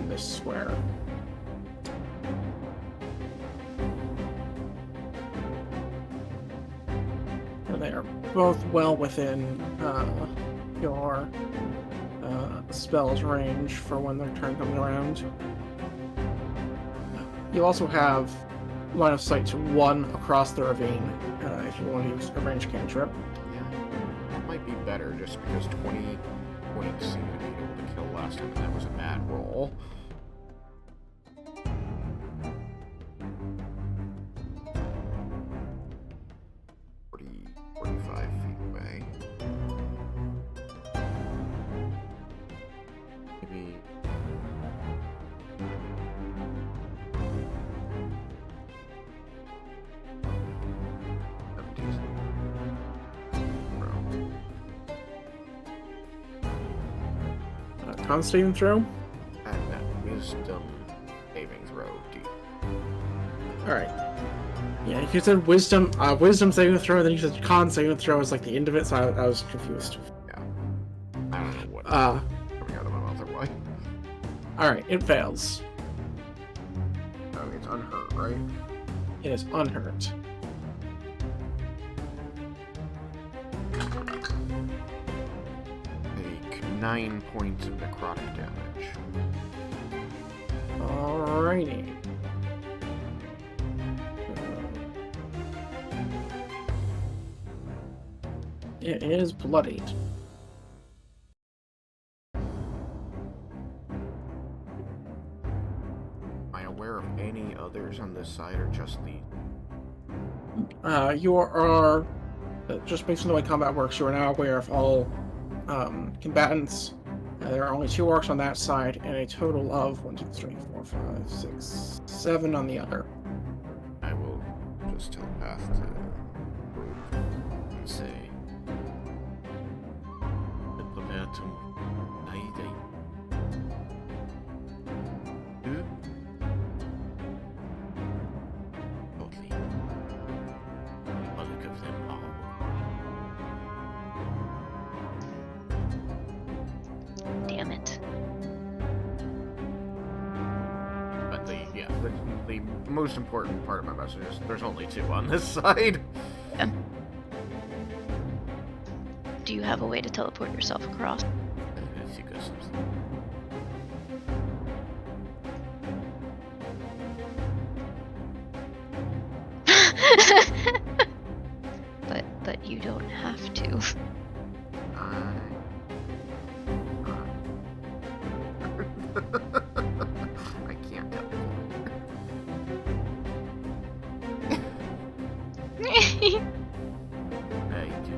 this square. And they are both well within your spell's range for when their turn comes around. You also have line of sight to one across the ravine if you want to use a range cantrip. Yeah, that might be better just because 20 points seemed to be able to kill last time, and that was a bad roll. Forty, 45 feet away. Maybe. Con saving throw. And that wisdom saving throw, dude. Alright. Yeah, you said wisdom saving throw, then you said con saving throw is like the end of it, so I was confused. Yeah. I don't know what coming out of my mouth or why. Alright, it fails. Oh, it's unhurt, right? It is unhurt. Take 9 points of necrotic damage. Alrighty. It is bloodied. Am I aware of any others on this side or just these? You are, just based on the way combat works, you are now aware of all combatants. There are only 2 orcs on that side, and a total of 1, 2, 3, 4, 5, 6, 7 on the other. I will just telepath to Rook and say, Diplomatum Naide. Totally. Look of them all. Damn it. But the most important part of my message is there's only 2 on this side. Yeah. Do you have a way to teleport yourself across? Let's see, go something. But you don't have to. I can't tell. I do.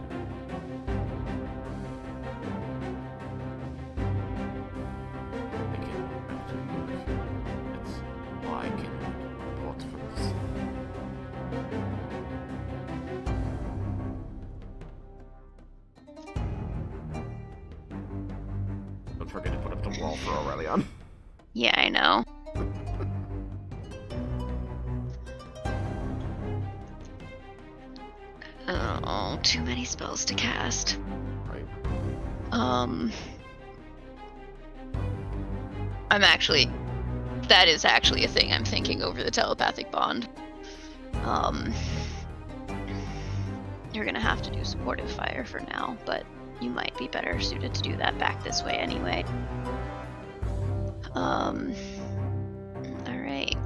I can actually move. That's why I can bolt from this. Don't forget to put up the wall for Aurelion. Yeah, I know. Oh, too many spells to cast. Right. That is actually a thing I'm thinking over the telepathic bond. You're gonna have to do supportive fire for now, but you might be better suited to do that back this way anyway. Alright.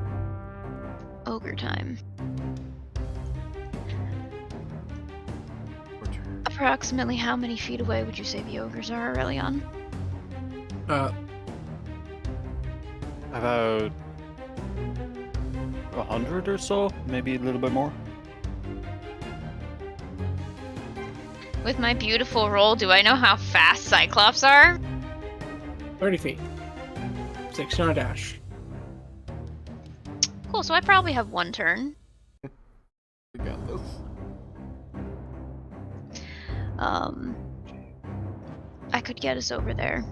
Ogre time. Approximately how many feet away would you say the ogres are, Aurelion? About 100 or so, maybe a little bit more. With my beautiful roll, do I know how fast Cyclops are? 30 feet. 60 on a dash. Cool, so I probably have one turn. We got this. I could get us over there.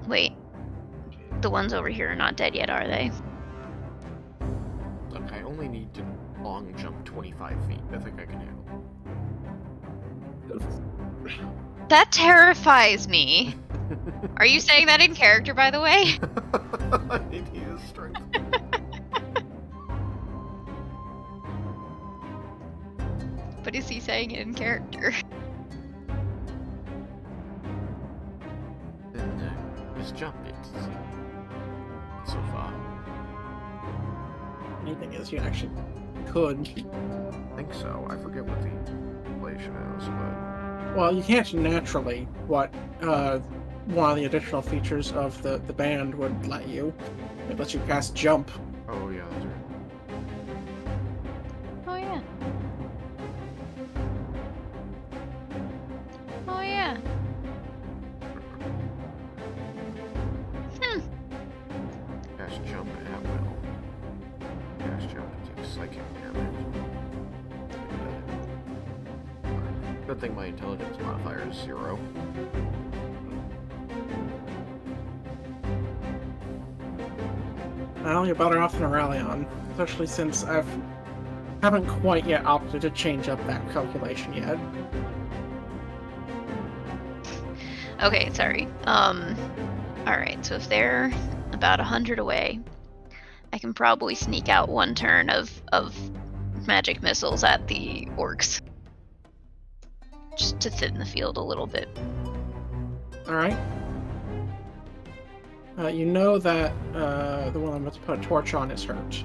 Wait. The ones over here are not dead yet, are they? Look, I only need to long jump 25 feet. I think I can handle That terrifies me. Are you saying that in character, by the way? it. I need to use strength. But is he saying it in character? Then just jump it. So far. Anything is, you actually could. I think so. I forget what the inflation is, but Well, you can't naturally. What one of the additional features of the band would let you. It lets you cast jump. oh yeah, that's right. Oh yeah. Oh yeah. Cast jump at will. Cast jump to take psychic damage. Good thing my intelligence modifier is 0. Well, you're better off than a Rallion, especially since haven't quite yet opted to change up that calculation yet. Okay, sorry. Alright, so if they're about 100 away, I can probably sneak out one turn of magic missiles at the orcs. Just to thin the field a little bit. Alright. You know that the one I'm about to put a torch on is hurt.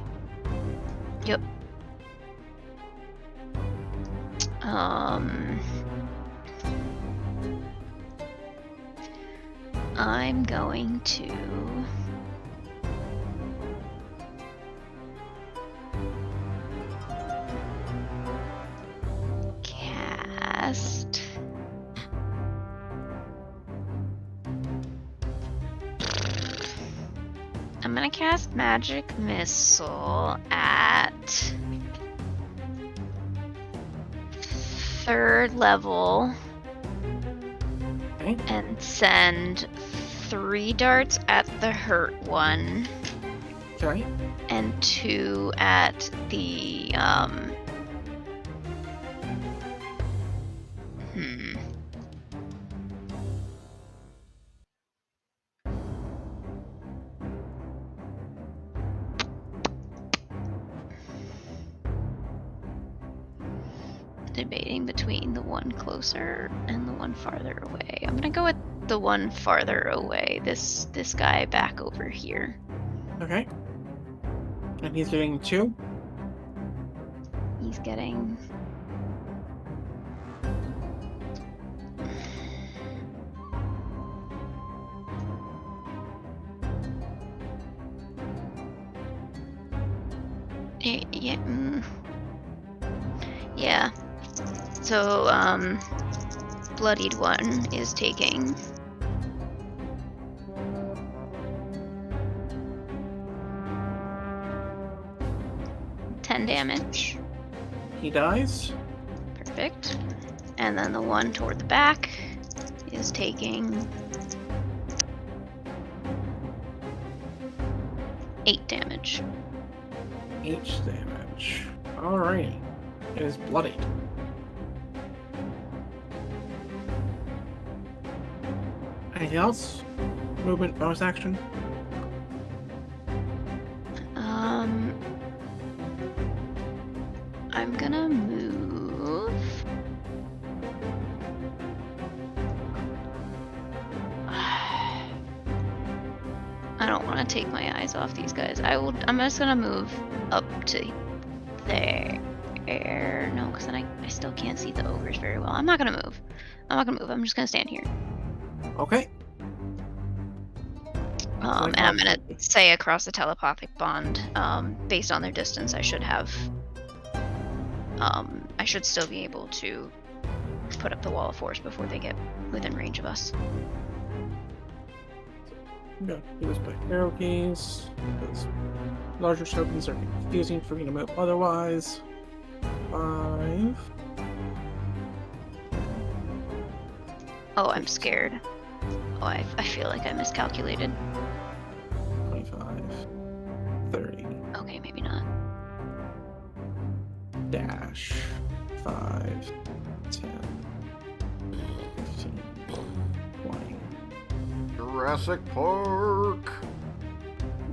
Yep. I'm going to cast I'm gonna cast Magic Missile at 3rd level. Okay. And send 3 darts at the hurt one. Okay. And 2 at the debating between the one closer and the one farther away. I'm gonna go with the one farther away. This guy back over here. Okay. And he's getting 2? He's getting yeah. Yeah. So, bloodied one is taking 10 damage. He dies. Perfect. And then the one toward the back is taking 8 damage. 8 damage. Alrighty. It is bloodied. Anything else? Movement, bonus action? I'm gonna move. I don't want to take my eyes off these guys. I'm just gonna move up to there. No, because then I still can't see the ogres very well. I'm not gonna move. I'm just gonna stand here. Okay. And I'm gonna say across the telepathic bond, based on their distance, I should have. I should still be able to put up the wall of force before they get within range of us. I'm gonna do this by arrow keys, because larger tokens are confusing for me to move otherwise. 5. Oh, I'm scared. Oh, I feel like I miscalculated. 25. 30. Okay, maybe not. Dash. 5. 10. 15. 20. Jurassic Park.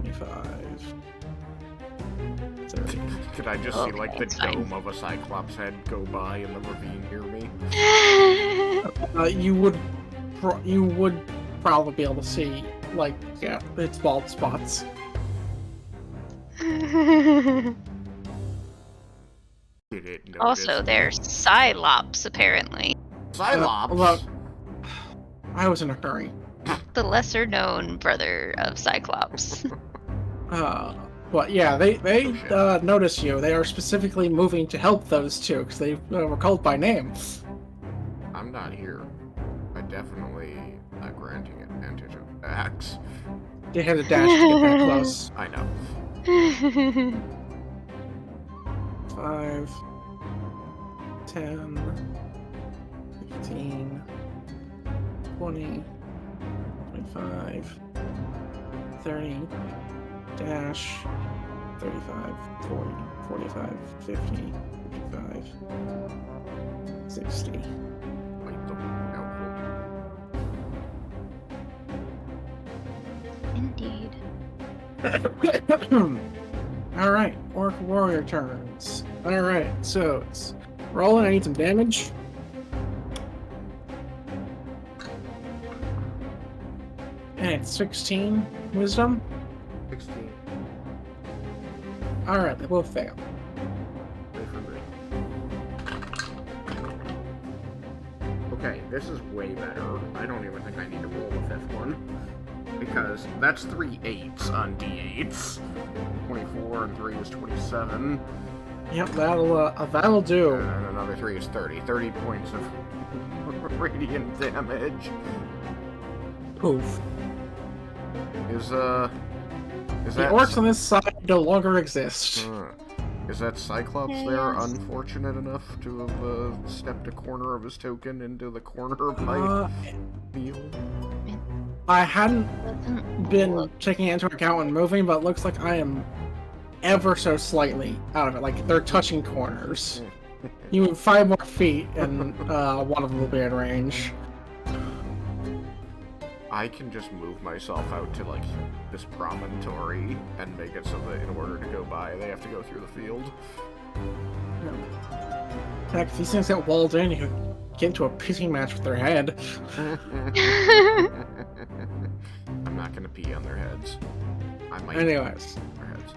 25. 30. Could I just see like Okay, the it's fine. dome of a Cyclops head go by in the ravine near me? You would probably be able to see, like, yeah, its bald spots. Did it notice? Also, they're Cylops, apparently. Cyclops. Look, I was in a hurry. The lesser known brother of Cyclops. But yeah, they shit. notice you. They are specifically moving to help those two because they were called by name. I'm not here. I definitely not granting advantage of axe. They had to dash to get that close. I know. 5, 10, 15, 20, 25, 30, dash, 35, 40, 45, 50, 55, 60. Wait, the outfit. Indeed. Alright, Orc Warrior turns. Alright, so it's rolling. I need some damage. And it's 16 wisdom. 16. Alright, they both fail. Wait for me. Okay, this is way better. I don't even think I need to roll the 5th one. Because that's 3 8s on d8s. 24 and 3 is 27. Yep, that'll do. And another 3 is 30. 30 points of radiant damage. Poof. Is The that orcs on this side no longer exist. is that Cyclops Yes. there unfortunate enough to have stepped a corner of his token into the corner of my Uh, field? I hadn't Doesn't been look- taking it into account when moving, but it looks like I am ever so slightly out of it. Like, they're touching corners. You move 5 more feet, and one of them will be in range. I can just move myself out to like this promontory and make it so that in order to go by, they have to go through the field. Heck, if these things get walled in, you could get into a pissing match with their head. I'm not gonna pee on their heads. I might Anyways. pee on their heads.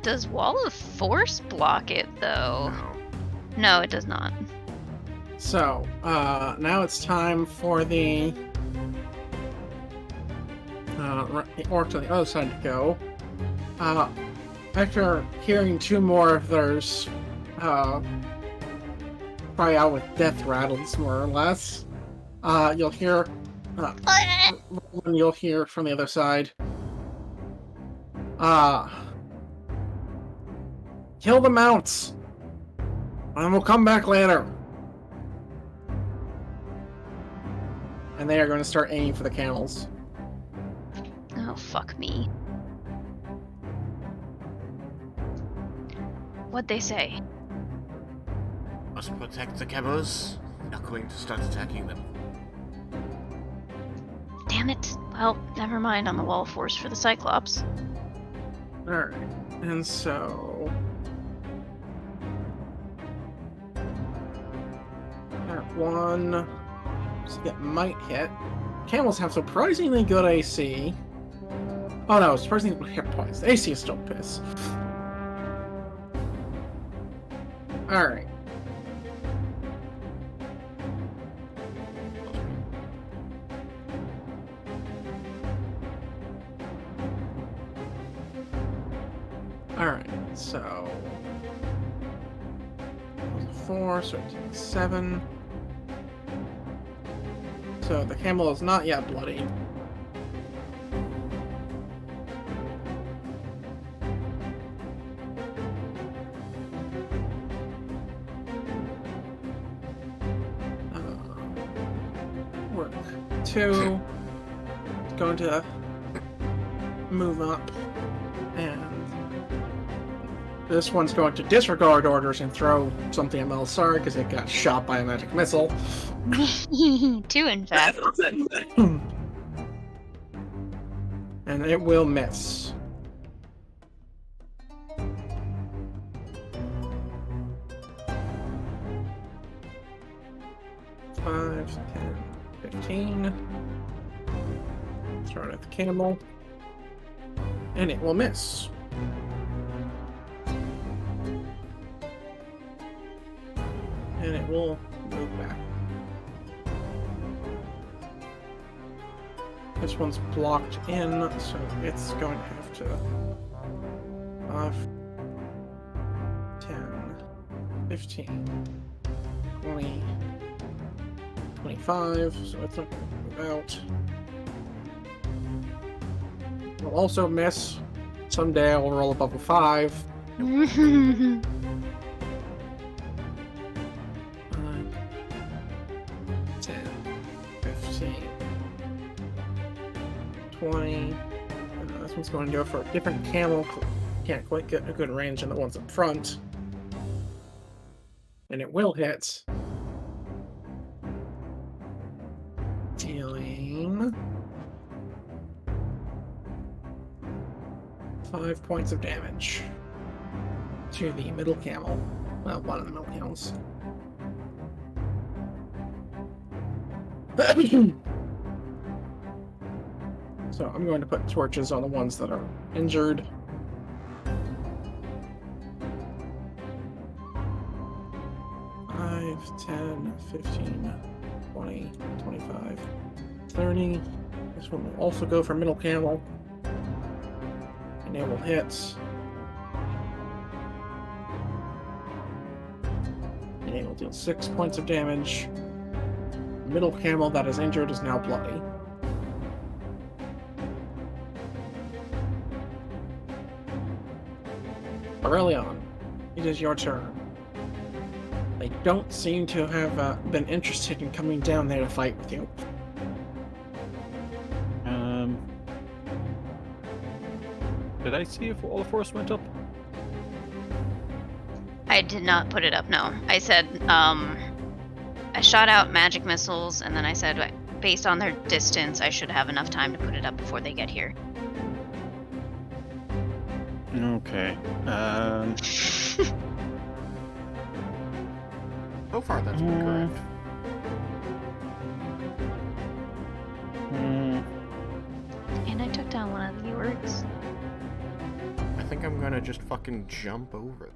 does Wall of Force block it, though? No. No, it does not. So, now it's time for the orc to the other side to go. After hearing 2 more of theirs cry out with death rattles, more or less, you'll hear when you'll hear from the other side. Kill the mounts, and we'll come back later. And they are going to start aiming for the camels. Oh, fuck me. What'd they say? Must protect the camels. Not going to start attacking them. Damn it. Well, never mind on the Wall of Force for the Cyclops. Alright, and so... that one... so that might hit. Camels have surprisingly good AC. Oh no, surprisingly good hit points. The AC is still piss. Alright. Alright, so... 4, so it takes 7. So the camel is not yet bloody. 2 is going to move up, and this one's going to disregard orders and throw something at Melisar because it got shot by a magic missile. 2, in fact. And it will miss. Five, 10, 15. Start at the camel. And it will miss. And it will move back. This one's blocked in, so it's going to have to 5, 10, 15, 20, 25, so it's not going to move out. It'll also miss. Someday I will roll above a 5. 10, 15, 20. This one's going to go for a different camel. Can't quite get a good range on the ones up front. And it will hit. Dealing 5 points of damage to the middle camel. Well, one of the middle camels. So I'm going to put torches on the ones that are injured. Five, 10, 15, 20, 25, 30. This one will also go for middle camel. And it will hit. And it will deal 6 points of damage. Middle camel that is injured is now bloody. Aurelion, it is your turn. They don't seem to have been interested in coming down there to fight with you. Did I see if all the force went up? I did not put it up, no. I said, I shot out magic missiles, and then I said, based on their distance, I should have enough time to put it up before they get here. Okay. So far, that's been correct. And I took down one of the orcs. I think I'm gonna just fucking jump over.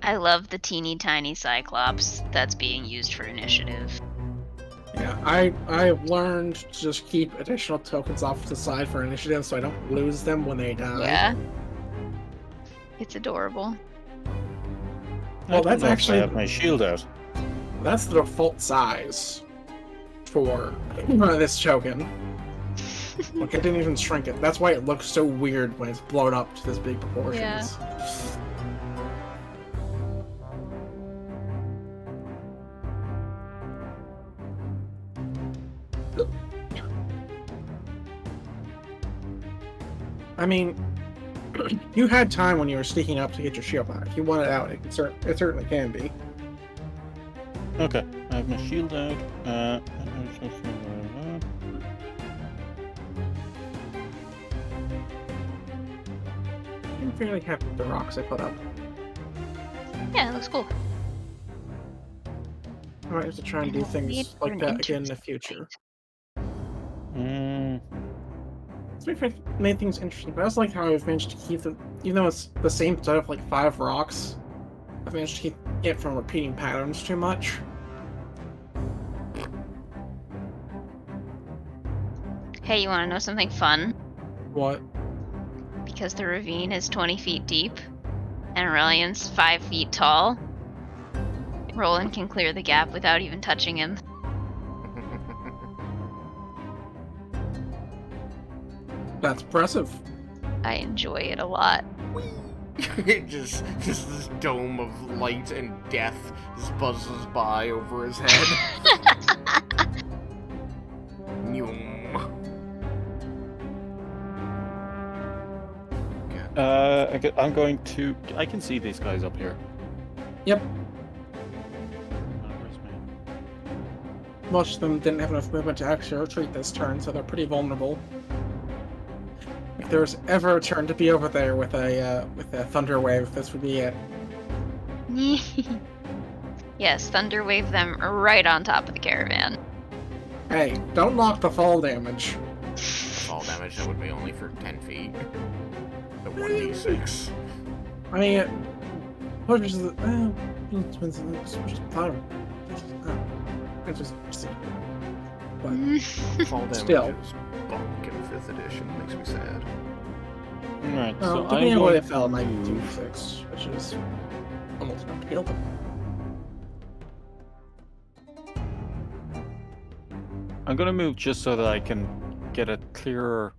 I love the teeny tiny cyclops that's being used for initiative. Yeah, I've learned to just keep additional tokens off to the side for initiative so I don't lose them when they die. Yeah. It's adorable. Well, that's actually... I have my shield out. That's the default size for this token. Look, I didn't even shrink it. That's why it looks so weird when it's blown up to this big proportions. I mean, you had time when you were sneaking up to get your shield back. If you want it out, it certainly can be. Okay, I have my shield out. I'm fairly happy with the rocks I put up. Yeah, it looks cool. I might have to try and do things like that again in the future. It's made things interesting, but I also like how I've managed to keep the, even though it's the same set of like 5 rocks, I've managed to keep it from repeating patterns too much. Hey, you want to know something fun? What? Because the ravine is 20 feet deep, and Aurelion's 5 feet tall, Roland can clear the gap without even touching him. That's impressive. I enjoy it a lot. just this dome of light and death just buzzes by over his head. Nyum. I'm going to. I can see these guys up here. Yep. Where's me? Most of them didn't have enough movement to actually retreat this turn, so they're pretty vulnerable. If there's ever a turn to be over there with a thunder wave, this would be it. Yes, thunder wave them right on top of the caravan. Hey, don't knock the fall damage. Fall damage, that would be only for 10 feet. The 1d6. I mean, what is the it's power. It's just see. But Fall damage Still. is bunk in 5th edition. Makes me sad. Alright, well, so depending I'm on where going they fell, it might be to 2d6, which is almost not kill them. I'm gonna move just so that I can get a clearer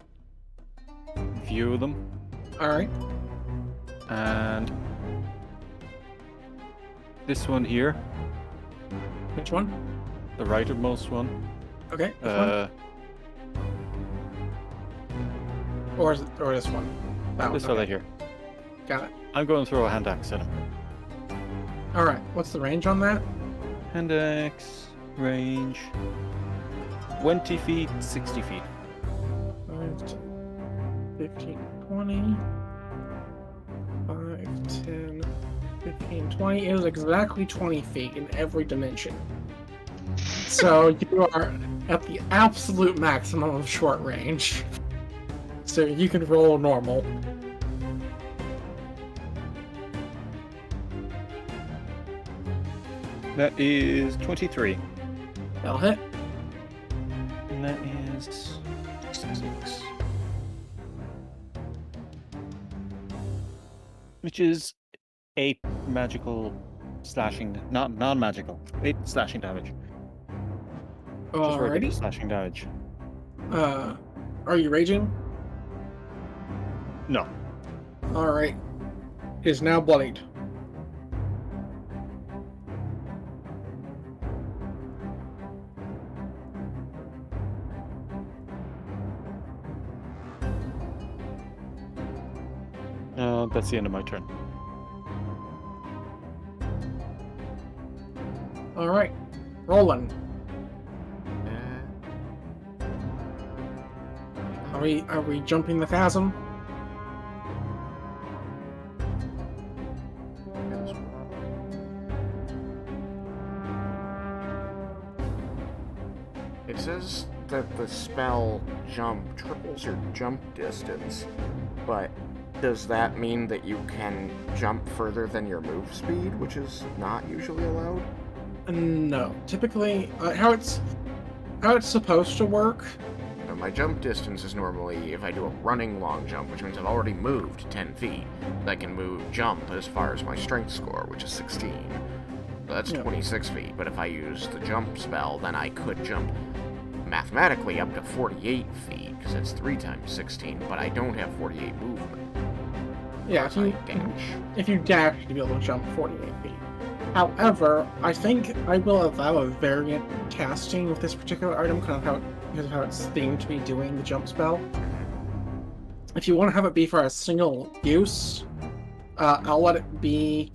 view of them. Alright. And this one here, Which one? the rightmost one. Okay. Which one? Or this one? That one. This okay. fella here. Got it. I'm going to throw a hand axe at him. Alright. What's the range on that? Hand axe range 20 feet, 60 feet. 5, 10, 15, 20. 5, 10, 15, 20. It was exactly 20 feet in every dimension. So you are at the absolute maximum of short range. So you can roll normal. That is 23. That'll hit. And that is 6. Which is 8 magical slashing, not non-magical. 8 slashing damage. Just regular Alrighty. slashing damage. Are you raging? No. Alright. It is now bloodied. That's the end of my turn. Alright. Rolling. Are we jumping the chasm? It says that the spell jump triples your jump distance, but does that mean that you can jump further than your move speed, which is not usually allowed? No. Typically, how it's supposed to work. My jump distance is normally, if I do a running long jump, which means I've already moved 10 feet, I can jump as far as my strength score, which is 16. So that's 26 feet, but if I use the jump spell, then I could jump mathematically up to 48 feet, because it's 3 times 16, but I don't have 48 movement. Yeah, if you dash, you'll be able to jump 48 feet. However, I think I will allow a variant casting with this particular item, because of how it's themed to be doing the jump spell. If you want to have it be for a single use, I'll let it be.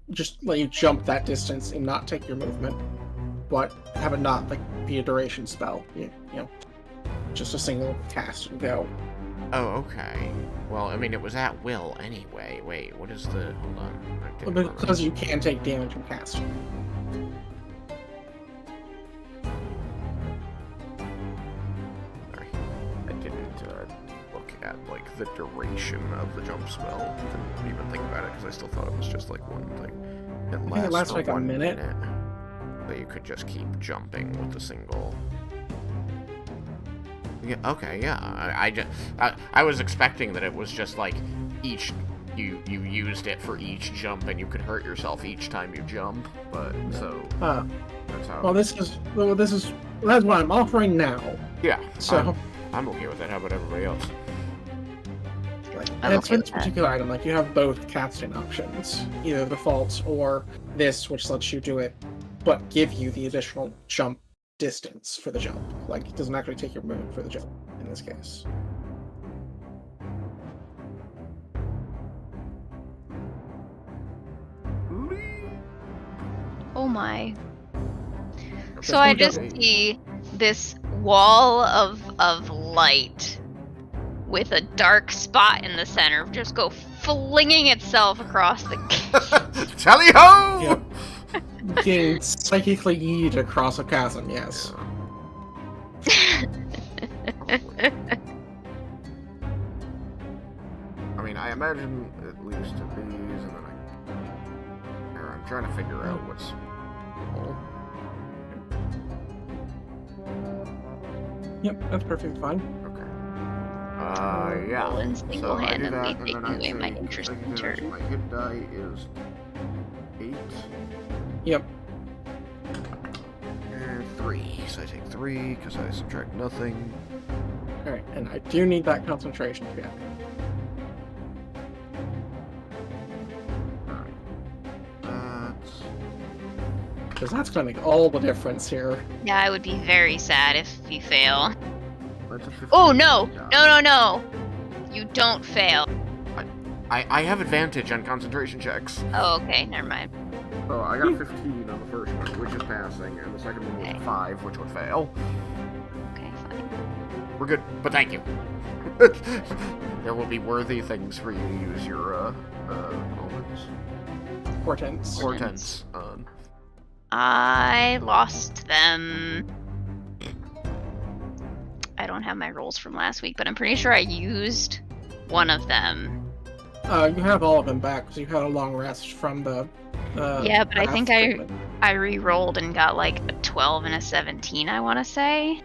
Just let you jump that distance and not take your movement, but have it not be a duration spell. You know, just a single cast and go. Oh, okay. Well, I mean, it was at will anyway. Wait, what is the... Hold on. I didn't Because you can take damage from casting. Sorry. I didn't look at, the duration of the jump spell. Didn't even think about it, because I still thought it was just, one thing. I think it lasts for like a 1 minute. So you could just keep jumping with a single... Yeah, okay, yeah. I was expecting that it was just each you used it for each jump and you could hurt yourself each time you jump, but so that's how. Well, that's what I'm offering now. Yeah. So I'm okay with that. How about everybody else? I'm And okay for with this that. particular item, like you have both casting options, either the default or this, which lets you do it, but give you the additional jump distance for the jump. Like it doesn't actually take your movement for the jump in this case. Oh my. Just So I look at just see this wall of light with a dark spot in the center just go flinging itself across the Tally ho! Yep. Getting psychically yeeted across a chasm, yes. I mean, I imagine at least these, and then I'm trying to figure out what's. Yep, that's perfectly fine. Okay. Yeah. Roland So I do single-handedly that, and taking then away my actually, interest in my turn. hit die is 8 Yep. and 3. So I take 3 because I subtract nothing. Alright, and I do need that concentration to be happy. That's Because that's going to make all the difference here. Yeah, I would be very sad if you fail. a 15 Oh no! die. No! You don't fail. I have advantage on concentration checks. Oh, okay, never mind. So I got a 15 on the first one, which is passing, and the second one was Okay. a 5, which would fail. Okay, fine. We're good, but thank you. There will be worthy things for you to use your moments. Portents. Portents on. I lost them. I don't have my rolls from last week, but I'm pretty sure I used one of them. You have all of them back because you had a long rest from the. Yeah, but I last think treatment. I re-rolled and got like a 12 and a 17, I want to say.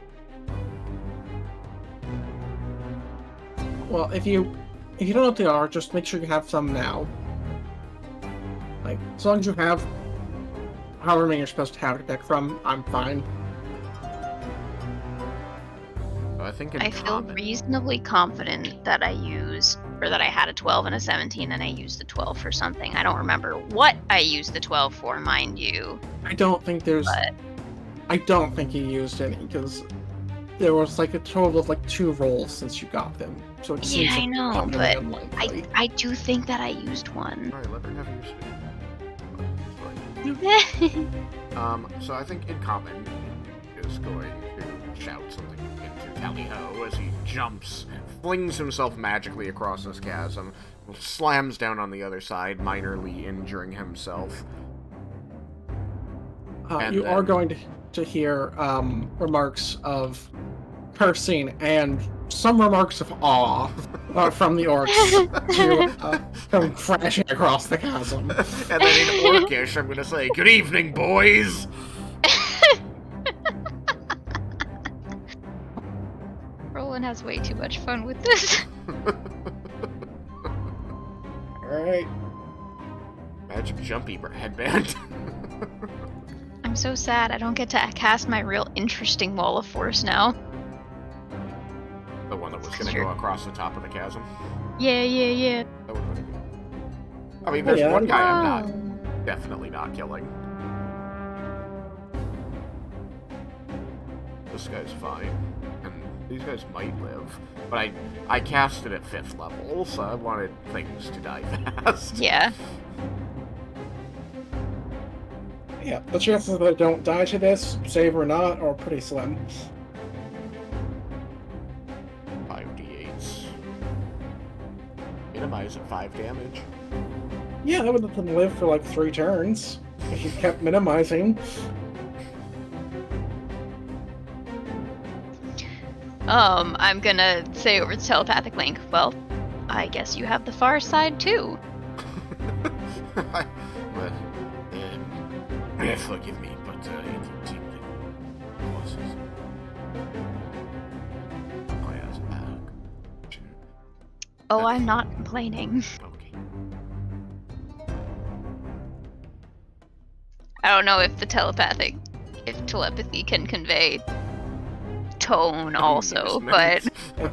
Well, if you don't know what they are, just make sure you have some now. Like, as long as you have however many you're supposed to have to pick from, I'm fine. I think in I feel common. reasonably confident that I used, or that I had a 12 and a 17 and I used the 12 for something. I don't remember what I used the 12 for, mind you. I don't think there's. But- I don't think you used any because there was like a total of like 2 rolls since you got them. So it seems Yeah, I know, abundantly but unlikely. I do think that I used one. Alright, let her have your speed. So I think in common is going to shout something into Tally-Ho as he jumps, flings himself magically across this chasm, slams down on the other side, minorly injuring himself. And You are then- going to hear remarks of cursing and some remarks of awe from the orcs to come crashing across the chasm. And then in Orcish, I'm gonna say, "Good evening, boys!" Roland has way too much fun with this. Alright. Magic jumpy headband. I'm so sad I don't get to cast my real interesting wall of force now. The one that was gonna go across the top of the chasm. Yeah. That would be good. I mean, there's yeah, one guy I'm not, Oh. definitely not killing. This guy's fine, and these guys might live. But I cast it at 5th level, so I wanted things to die fast. Yeah. Yeah, the chances that I don't die to this, save or not, are pretty slim. 5d8s. Minimize at 5 damage. Yeah, that would let them live for like 3 turns if you kept minimizing. I'm gonna say over the telepathic link, well, I guess you have the far side too. But, forgive me, but it didn't seem like bosses. Oh yeah, it's back. Oh, I'm not complaining. Okay. I don't know if if telepathy can convey tone also, but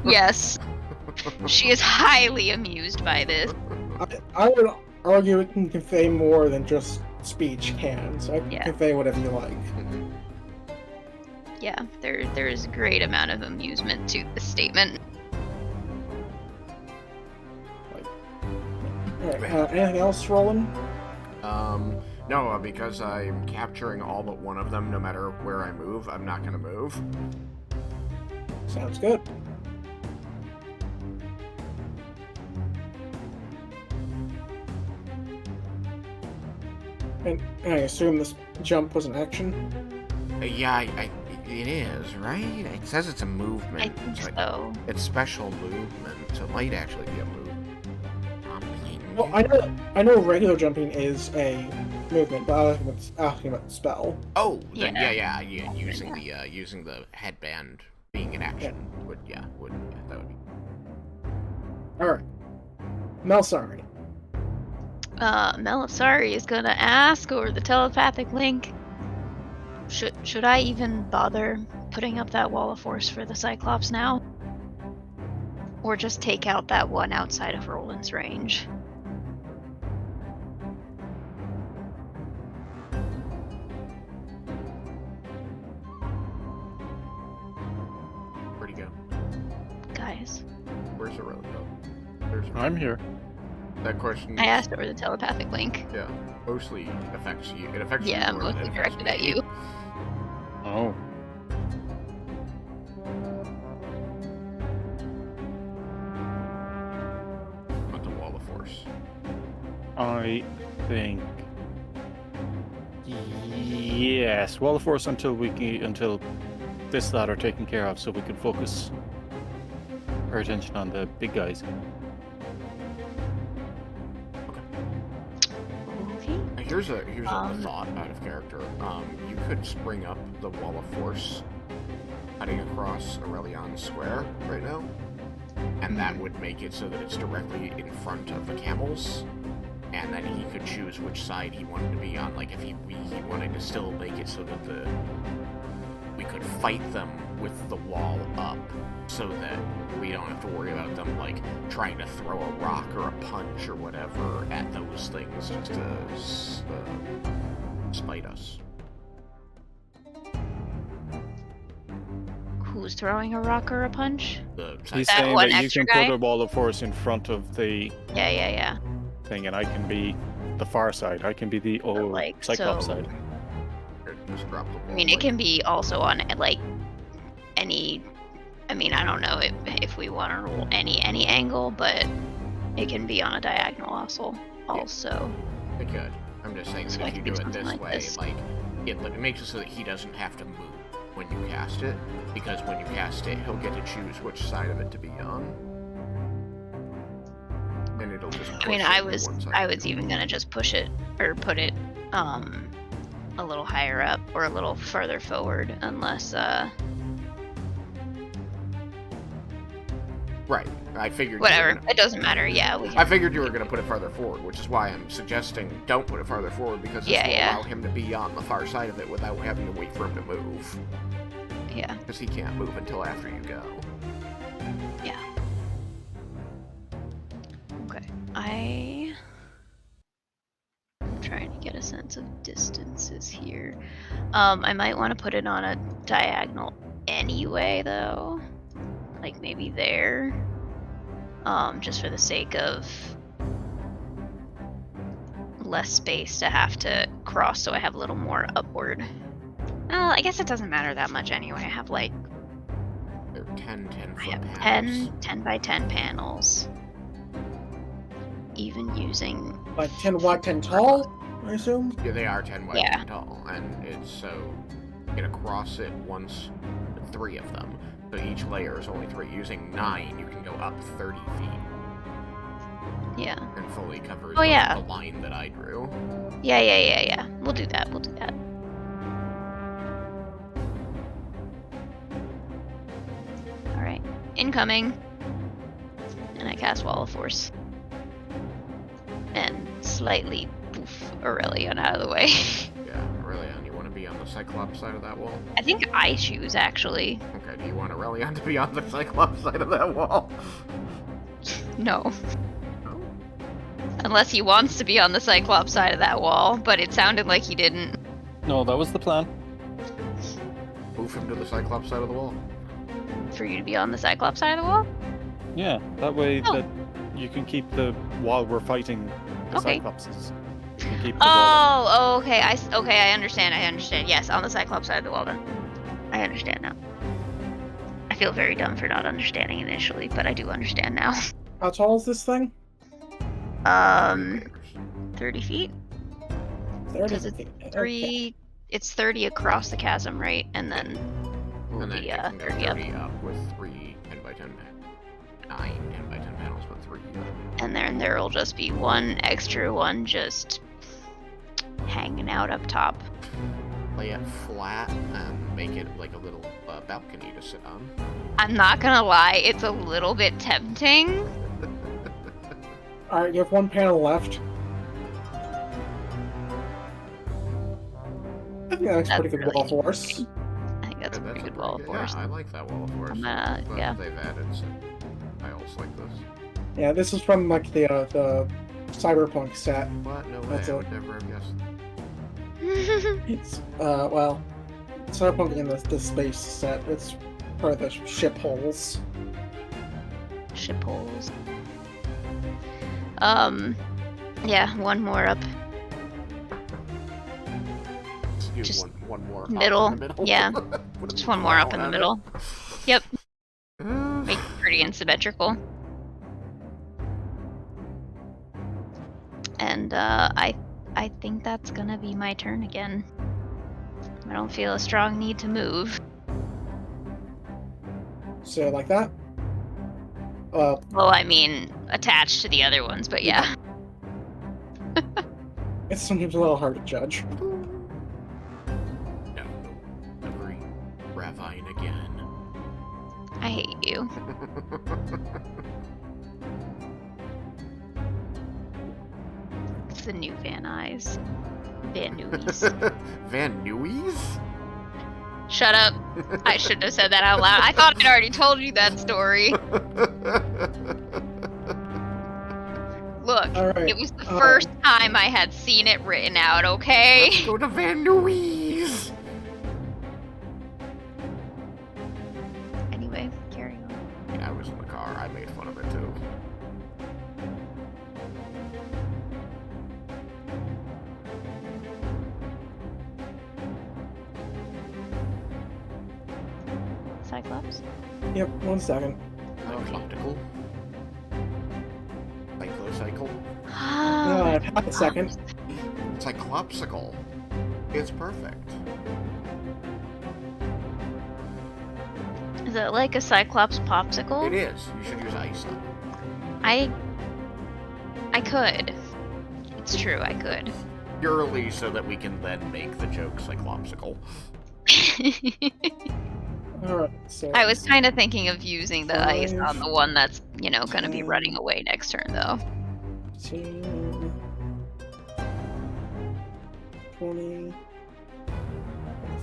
yes. She is highly amused by this. I would argue it can convey more than just speech can, so I can Yeah. convey whatever you like. Yeah, there is a great amount of amusement to the statement. Alright, anything else, Roland? No, because I'm capturing all but one of them, no matter where I move, I'm not gonna move. Sounds good. And I assume this jump was an action? Yeah, it is, right? It says it's a movement. I think It's like- so. It's special movement, so it might actually be a move. Well, I know regular jumping is a movement, but I was asking about the spell. Oh, then Yeah. yeah. Using the headband being an action would that would be. Alright. Melsari. Melisari is gonna ask over the telepathic link. Should I even bother putting up that wall of force for the Cyclops now? Or just take out that one outside of Roland's range? Where'd he go? Guys, Where's the road? Oh, there's. I'm here. That question. I asked over the telepathic link. Yeah, mostly affects you. It affects Yeah, you more than mostly it affects directed at me. you. Oh. Not the wall of force. I think. Yes, wall of force until this lot are taken care of, so we can focus our attention on the big guys. Okay. Here's a thought out of character. You could spring up the wall of force, cutting across Aurelion Square right now, and that would make it so that it's directly in front of the camels, and then he could choose which side he wanted to be on. Like if he wanted to still make it so that we could fight them with the wall up, so that we don't have to worry about them like trying to throw a rock or a punch or whatever at those things just to spite us. Who's throwing a rock or a punch? He's That saying one that you extra can guy? put a wall of force in front of the Yeah. thing, and I can be the far side. I can be the like, Cyclops so- side. Just drop the I wall, mean, it like- can be also on like any. I mean, I don't know if we want to roll any angle, but it can be on a diagonal also. It could. I'm just saying So that I if you could do do it something this like way, this. like it makes it so that he doesn't have to move when you cast it, because when you cast it, he'll get to choose which side of it to be on, and it'll just. I mean, push I it to was one side I or was the even other. gonna just push it or put it a little higher up or a little further forward, unless Right. I figured. you were whatever. gonna- It doesn't matter. Yeah, we I can. figured you were going to put it farther forward, which is why I'm suggesting don't put it farther forward, because this will Yeah. allow him to be on the far side of it without having to wait for him to move, Yeah. because he can't move until after you go. Yeah. Okay. I'm trying to get a sense of distances here. I might want to put it on a diagonal anyway, though. Like maybe there. Just for the sake of less space to have to cross, so I have a little more upward. Well, I guess it doesn't matter that much anyway. I have like They're 10 I foot have panels. 10 by 10 panels. Even using Like 10 wide, 10 tall, I assume? Yeah, they are 10 wide, Yeah. 10 tall, and it's so you get across it once, 3 of them. So each layer is only 3. Using 9, you can go up 30 feet yeah. and fully cover Oh, yeah. the line that I drew. Yeah. We'll do that. Alright. Incoming. And I cast Wall of Force. And slightly poof Aurelion out of the way. Yeah, Aurelion, you want to be on the Cyclops side of that wall? I think I choose, actually. Okay, do you want Aurelion to be on the Cyclops side of that wall? No. Oh. Unless he wants to be on the Cyclops side of that wall, but it sounded like he didn't. No, that was the plan. Move him to the Cyclops side of the wall. For you to be on the Cyclops side of the wall? Yeah, that way Oh. that you can keep the while we're fighting the Okay. Cyclopses. You can keep the wall. Oh, okay. I understand. Yes, on the Cyclops side of the wall then. I understand now. I feel very dumb for not understanding initially, but I do understand now. How tall is this thing? 30 feet? 30 Because it's feet. Okay. 3... It's 30 across the chasm, right? And then And then the you can go 30 up. 30 up with 3 10 by 10 panels. 9 10 by 10 panels with 3 up. And then there'll just be one extra one just hanging out up top. Lay it flat and make it like a little balcony to sit on. I'm not gonna lie, it's a little bit tempting. Alright, you have one panel left. I think that's pretty good really wall force. I think that's a pretty good pretty wall of force. Yeah, I like that wall of force. I'm gonna, But yeah. they've added some tiles like this. Yeah, this is from like the Cyberpunk set. What? No way. That's I it. would never have guessed. It's well, Cyberpunk in the space set. It's part of the ship holes. Ship holes. Yeah, one more up. Let's do Just one more up middle, in the middle. yeah. Put Just them one more up in the down middle. at Yep, it. make it pretty unsymmetrical. And I think that's gonna be my turn again. I don't feel a strong need to move. So like that. Well, I mean, attached to the other ones, but yeah. It's sometimes a little hard to judge. No, agree. Ravine again. I hate you. It's the new Van Nuys. Van Nuys. Van Nuys? Shut up. I shouldn't have said that out loud. I thought I'd already told you that story. Look, Alright. it was the first time I had seen it written out, okay? Let's go to Van Nuys! Anyway, carry on. I was in the car. I made fun of it too. Cyclops? Yep, 1 second. Cycloptical. Cyclocycle. No, half a second. Cyclopsical. It's perfect. Is it like a Cyclops popsicle? It is. You should use ice on it. I could. It's true, I could. Purely so that we can then make the joke cyclopsical. Alright, so I was kind of thinking of using the ice on 5, the one that's, you know, gonna be 10. running away next turn, though. 15, 20,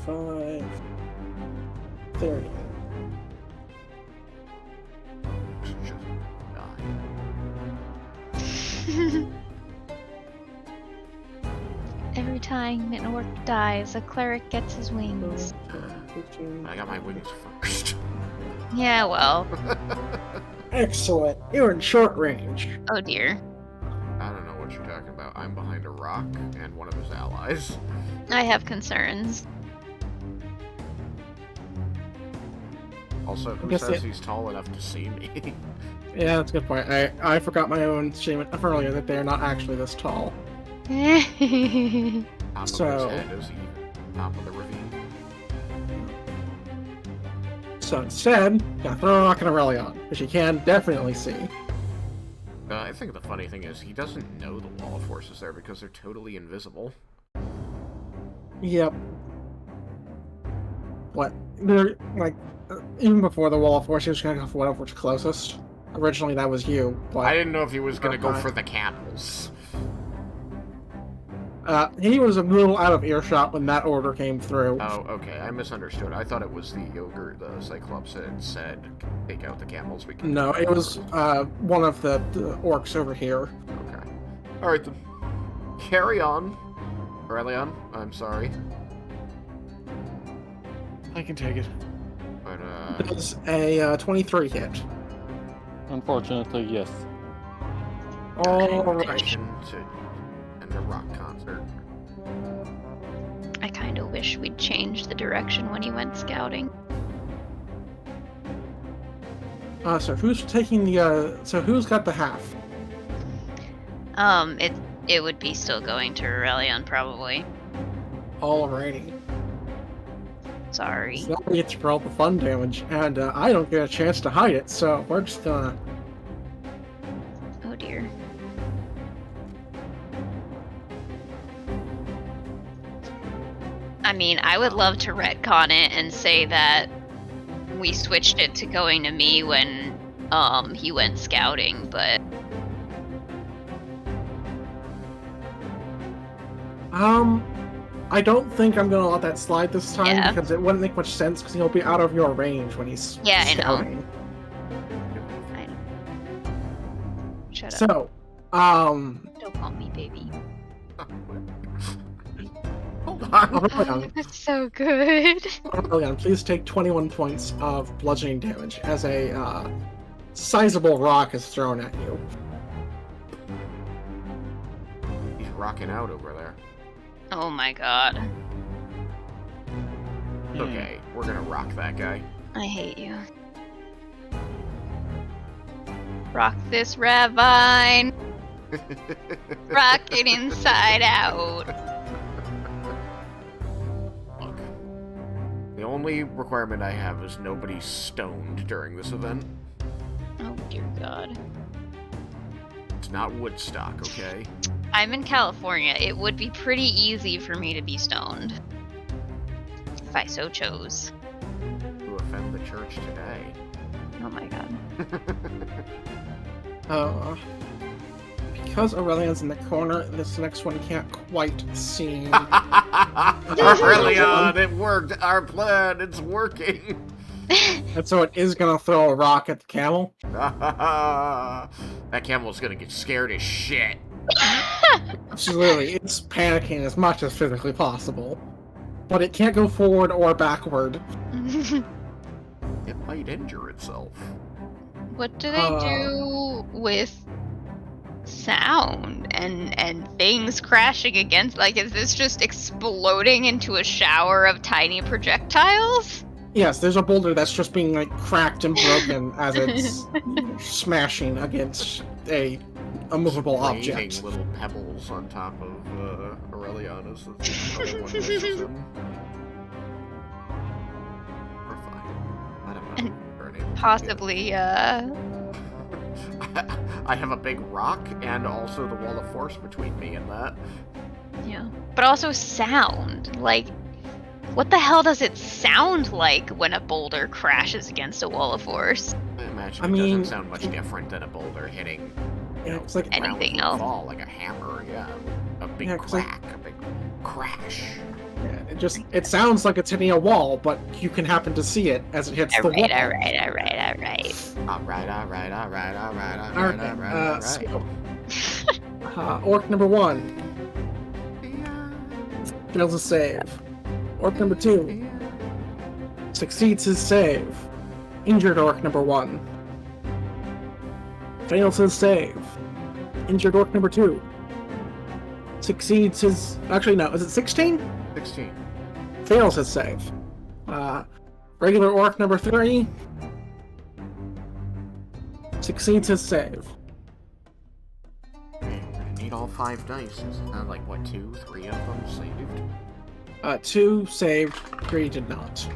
25, 30. Just die. Every time an orc dies, a cleric gets his wings. 15. I got my wings first. Yeah, well. Excellent. You're in short range. Oh dear. I don't know what you're talking about. I'm behind a rock and one of his allies. I have concerns. Also, who guess says it- he's tall enough to see me? Yeah, that's a good point. I forgot my own statement earlier that they're not actually this tall. Top of So- his head is even top of the ravine. So instead, gotta throw a rock in Aurelion, which you can definitely see. I think the funny thing is he doesn't know the wall of force is there because they're totally invisible. Yep. What? They're like, even before the wall of force, he was gonna go for whatever's closest. Originally, that was you, but I didn't know if he was gonna go Okay. for the camels. He was a little out of earshot when that order came through. Oh, okay. I misunderstood. I thought it was the yogurt. The Cyclops had said, "Take out the camels." We can. No, it was one of the orcs over here. Okay. All right then. Carry on, Aurelion. I'm sorry, I can take it. but It's a 23 hit. Unfortunately, yes. All right. invitation to end a rock concert. I kind of wish we'd changed the direction when he went scouting. So who's taking the? So who's got the half? It would be still going to Aurelion probably. Alrighty. Sorry. So now we get to roll the fun damage, and I don't get a chance to hide it, so we're just gonna. Oh dear. I mean, I would love to retcon it and say that we switched it to going to me when he went scouting, but I don't think I'm gonna let that slide this time Yeah. because it wouldn't make much sense because he'll be out of your range when he's Yeah, I know. scouting. shut up. So, Don't call me baby. Hold on. Aurelion, That's so good. Aurelion, please take 21 points of bludgeoning damage as a sizable rock is thrown at you. He's rocking out over there. Oh my god. Okay, we're gonna rock that guy. I hate you. Rock this ravine. Rock it inside out. Look, the only requirement I have is nobody stoned during this event. Oh dear god. It's not Woodstock, okay? I'm in California. It would be pretty easy for me to be stoned. If I so chose. To offend the church today. Oh my god. Because Aurelion's in the corner, this next one can't quite see. Aurelion, it worked! Our plan, it's working! And so it is gonna throw a rock at the camel. That camel's gonna get scared as shit. It's panicking as much as physically possible. But it can't go forward or backward. It might injure itself. What do they do with sound and things crashing against? Like, is this just exploding into a shower of tiny projectiles? Yes, there's a boulder that's just being like cracked and broken as it's smashing against a movable Raining object. little pebbles on top of Aurelion as the other one misses him. We're fine. Let him know. We're unable to Possibly, I have a big rock and also the wall of force between me and that. yeah. But also sound. Like, what the hell does it sound like when a boulder crashes against a wall of force? I imagine I it mean, doesn't sound much different than a boulder hitting It's like Anything ground else? fall, like a hammer, yeah. A big Yeah, 'cause like- crack, a big crash. it sounds like it's hitting a wall, but you can happen to see it as it hits the wall. Alright. Alright. So, orc number 1 fails a save. Orc number 2 succeeds his save. Injured orc number 1 fails his save. Injured orc number 2 succeeds his. Actually, no. Is it 16? 16. Fails his save. Regular orc number 3 succeeds his save. We're gonna need all 5 dice. Like, what, 2, 3 of them saved? 2 saved, 3 did not.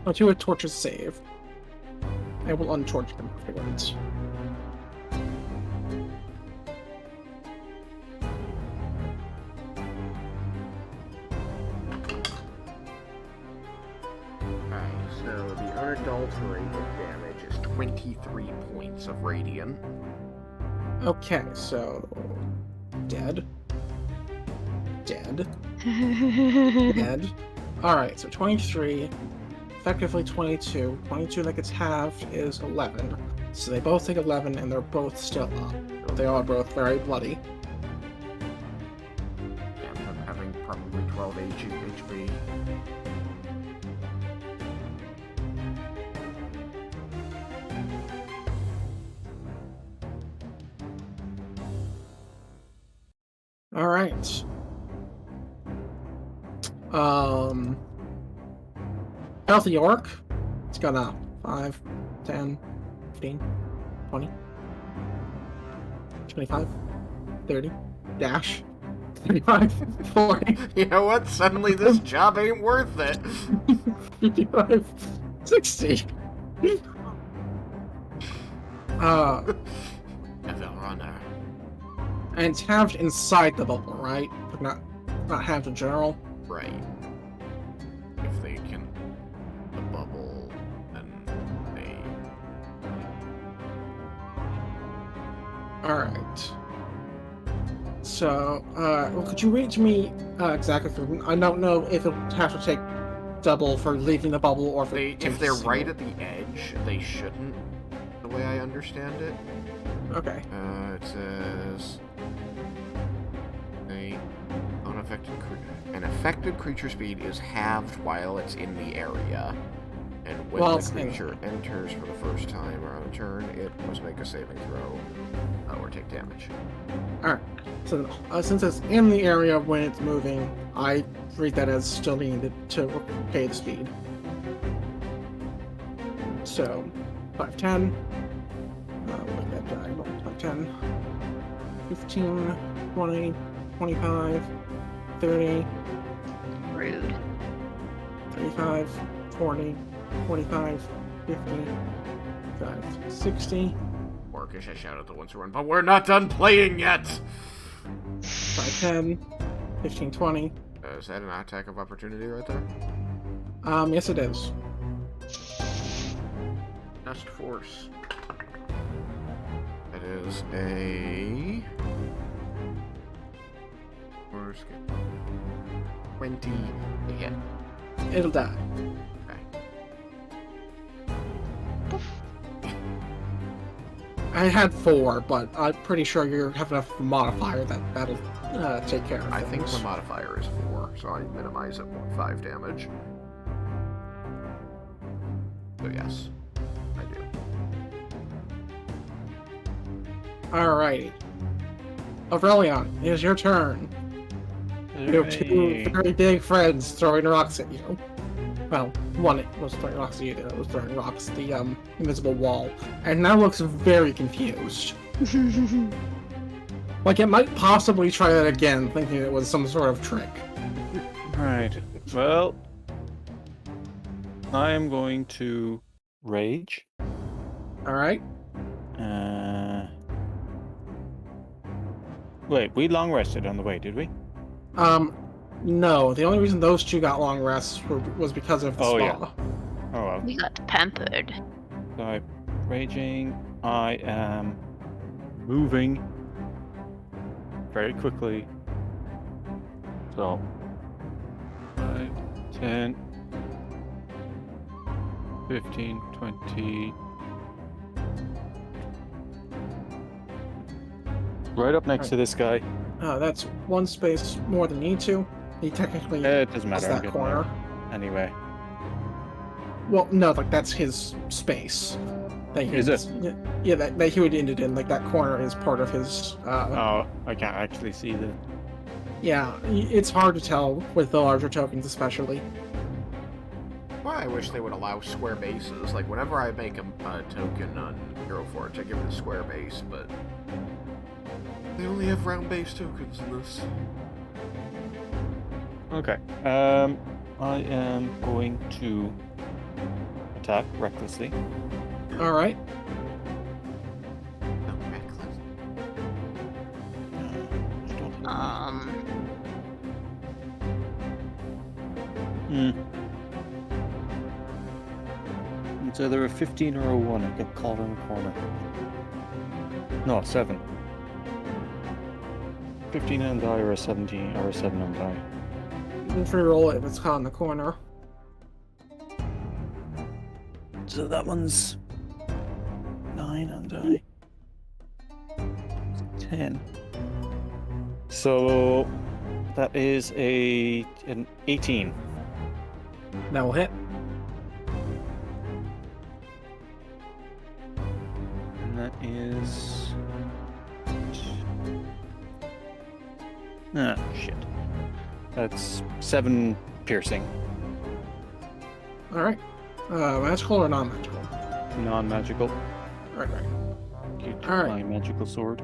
Oh, 2 with torches save. I will untorch them afterwards. Alright, so the unadulterated damage is 23 points of radiant. Okay, so Dead. Dead. Alright, so 23, effectively 22. 22 that gets halved is 11. So they both take 11 and they're both still up. They are both very bloody. Yeah, I'm having probably 12 HP. Alright. Healthy orc. It's gonna 5, 10, 15, 20, 25, 30, dash, 35, 40, You know what? Suddenly this job ain't worth it. 55, 60. Runner. And it's halved inside the bubble, right? But not halved in general. Right. If they can the bubble, then they. Alright. So, well, could you read to me exactly? I don't know if it'll have to take double for leaving the bubble or If they're right at the edge, they shouldn't. The way I understand it. Okay. It says an affected creature speed is halved while it's in the area, and when the creature enters for the first time or on a turn, it must make a saving throw or take damage. Alright. So since it's in the area when it's moving, I read that as still needing to pay the speed. So 510. Like that diagonal. 510. 15, 20, 25, 30. Rude. 35, 40, 45, 50, 60. Orcish, I shout at the ones who run, but we're not done playing yet! 510, 15, 20. Is that an attack of opportunity right there? Yes it is. Dust Force. That is a... 20 to hit. It'll die. Okay. I had 4, but I'm pretty sure you have enough modifier that'll take care of I think things. the modifier is 4, so I minimize it 5 damage. So yes, I do. Alrighty. Aurelion, it is your turn. You have 2 very big friends throwing rocks at you. Well, one was throwing rocks at you, the other was throwing rocks at the invisible wall. And now looks very confused. Like it might possibly try that again, thinking it was some sort of trick. Right. Well, I am going to rage. Alright. Wait, we long rested on the way, did we? No. The only reason those 2 got long rests was because of the spa. Yeah. Oh well. We got pampered. So I'm raging. I am moving very quickly. So 5, 10, 15, 20. Right up next to this guy. That's 1 space more than you need to. He technically It doesn't has matter. I'm that getting corner. there. Anyway. Well, no, like that's his space. That he Is it? Yeah, that he would end it in. Like that corner is part of his. Oh, I can't actually see the. Yeah, it's hard to tell with the larger tokens, especially. Well, I wish they would allow square bases. Like, whenever I make a token on Hero Forge, I give it a square base, but they only have round base tokens in this. Okay. I am going to attack recklessly. All right. No, reckless. It's either a 15 or a 1. I get caught in a corner. No, 7. 15 on die or a 17 or a 7 on die? You can free roll it if it's caught in the corner. So that one's 9 on die. 10. So that is an 18. That will hit. And that is... Ah, shit. That's 7 piercing. Alright. Magical or non-magical? Non-magical. Right. You took Alright. my magical sword.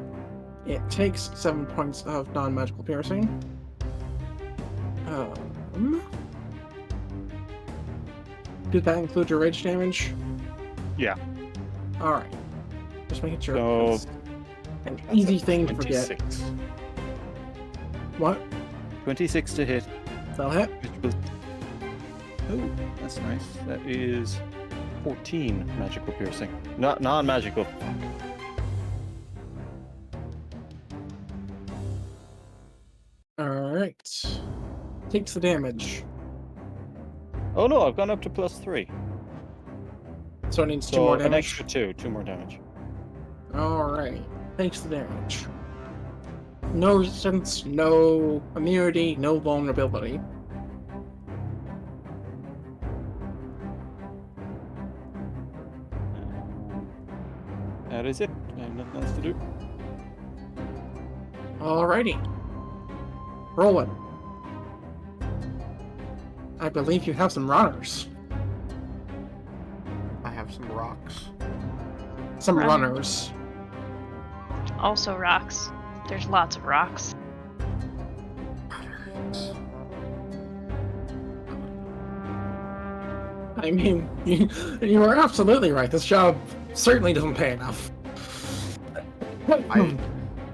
It takes 7 points of non-magical piercing. Did that include your rage damage? Yeah. Alright. Just making sure. So, That's an easy thing to forget. 26. What? 26 to hit. That'll hit? Which was... Oh, that's nice. That is 14 magical piercing. Not non-magical. Alright. Takes the damage. Oh no, I've gone up to +3. So it needs 2 So more an damage. extra 2. 2 more damage. Alright. Takes the damage. No resistance, no immunity, no vulnerability. That is it. I have nothing else to do. Alrighty. Roll it. I believe you have some runners. I have some rocks. Some Runners. runners. Also rocks. There's lots of rocks. I mean, you are absolutely right. This job certainly doesn't pay enough.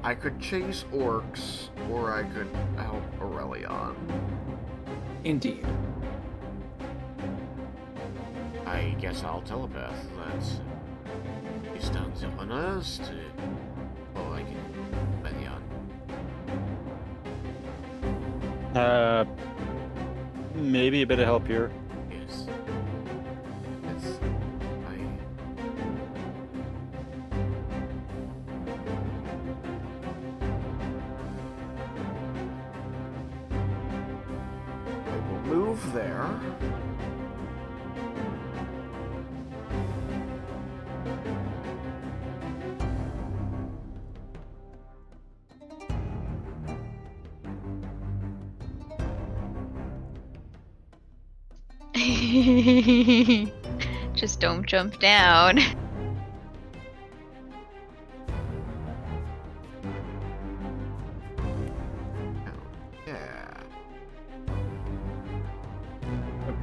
I could chase orcs, or I could help Aurelion. Indeed. I guess I'll telepath. That's distance on us to. Oh, I can. Aurelion. Maybe a bit of help here. Yes. It's. I will move there. Just don't jump down. Yeah.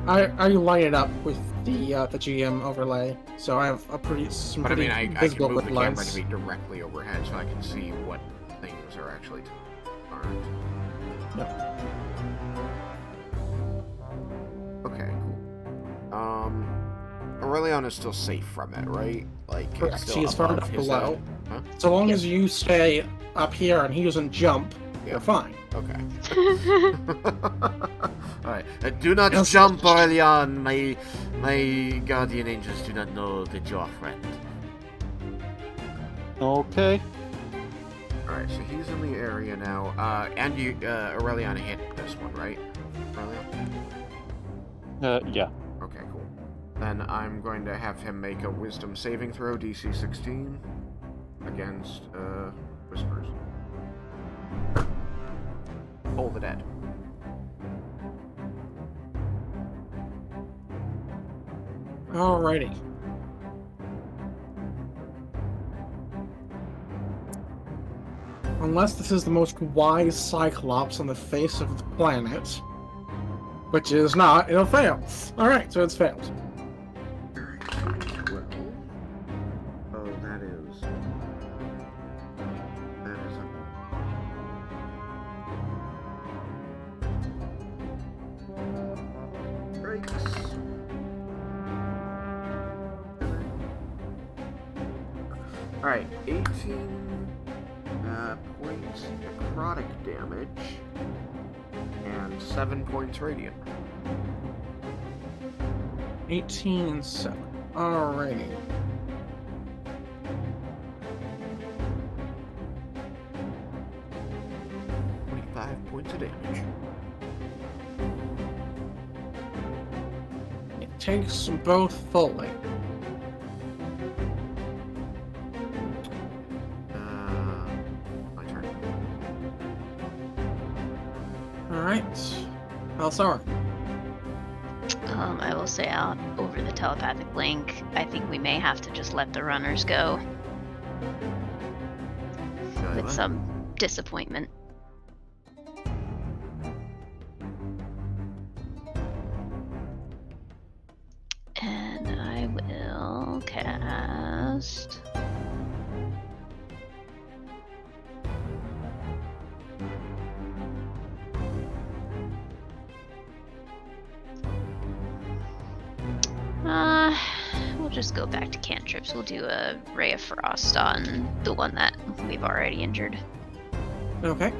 I line it up with the GM overlay, so I have a some But I pretty mean, I can visible move the grid camera lines. to be directly overhead so I can see what things are actually aren't. Yep. Okay, cool. Aurelion is still safe from it, right? Like, it's Correct. still He is far above enough his below. head? Huh? So long as you stay up here and he doesn't jump, you're fine. Okay. Alright. Do not Yes. jump, Aurelion! My guardian angels do not know that you're a friend. Okay. Alright, so he's in the area now. And you, Aurelion hit this one, right? Aurelion? Yeah. Okay, cool. Then I'm going to have him make a wisdom saving throw, DC 16, against, Whispers. Toll the Dead. Alrighty. Unless this is the most wise Cyclops on the face of the planet, which is not, it'll fail. Alright, so it's failed. Well, oh, that is a breaks. All right, 18 points necrotic damage and 7 points radiant. 18 and 7. Alrighty. Points of damage. It takes both fully. My turn. Alright. Elsar. I will say out over the telepathic link, I think we may have to just let the runners go with some disappointment. And I will cast... we'll just go back to cantrips. We'll do a Ray of Frost on the one that we've already injured. Okay.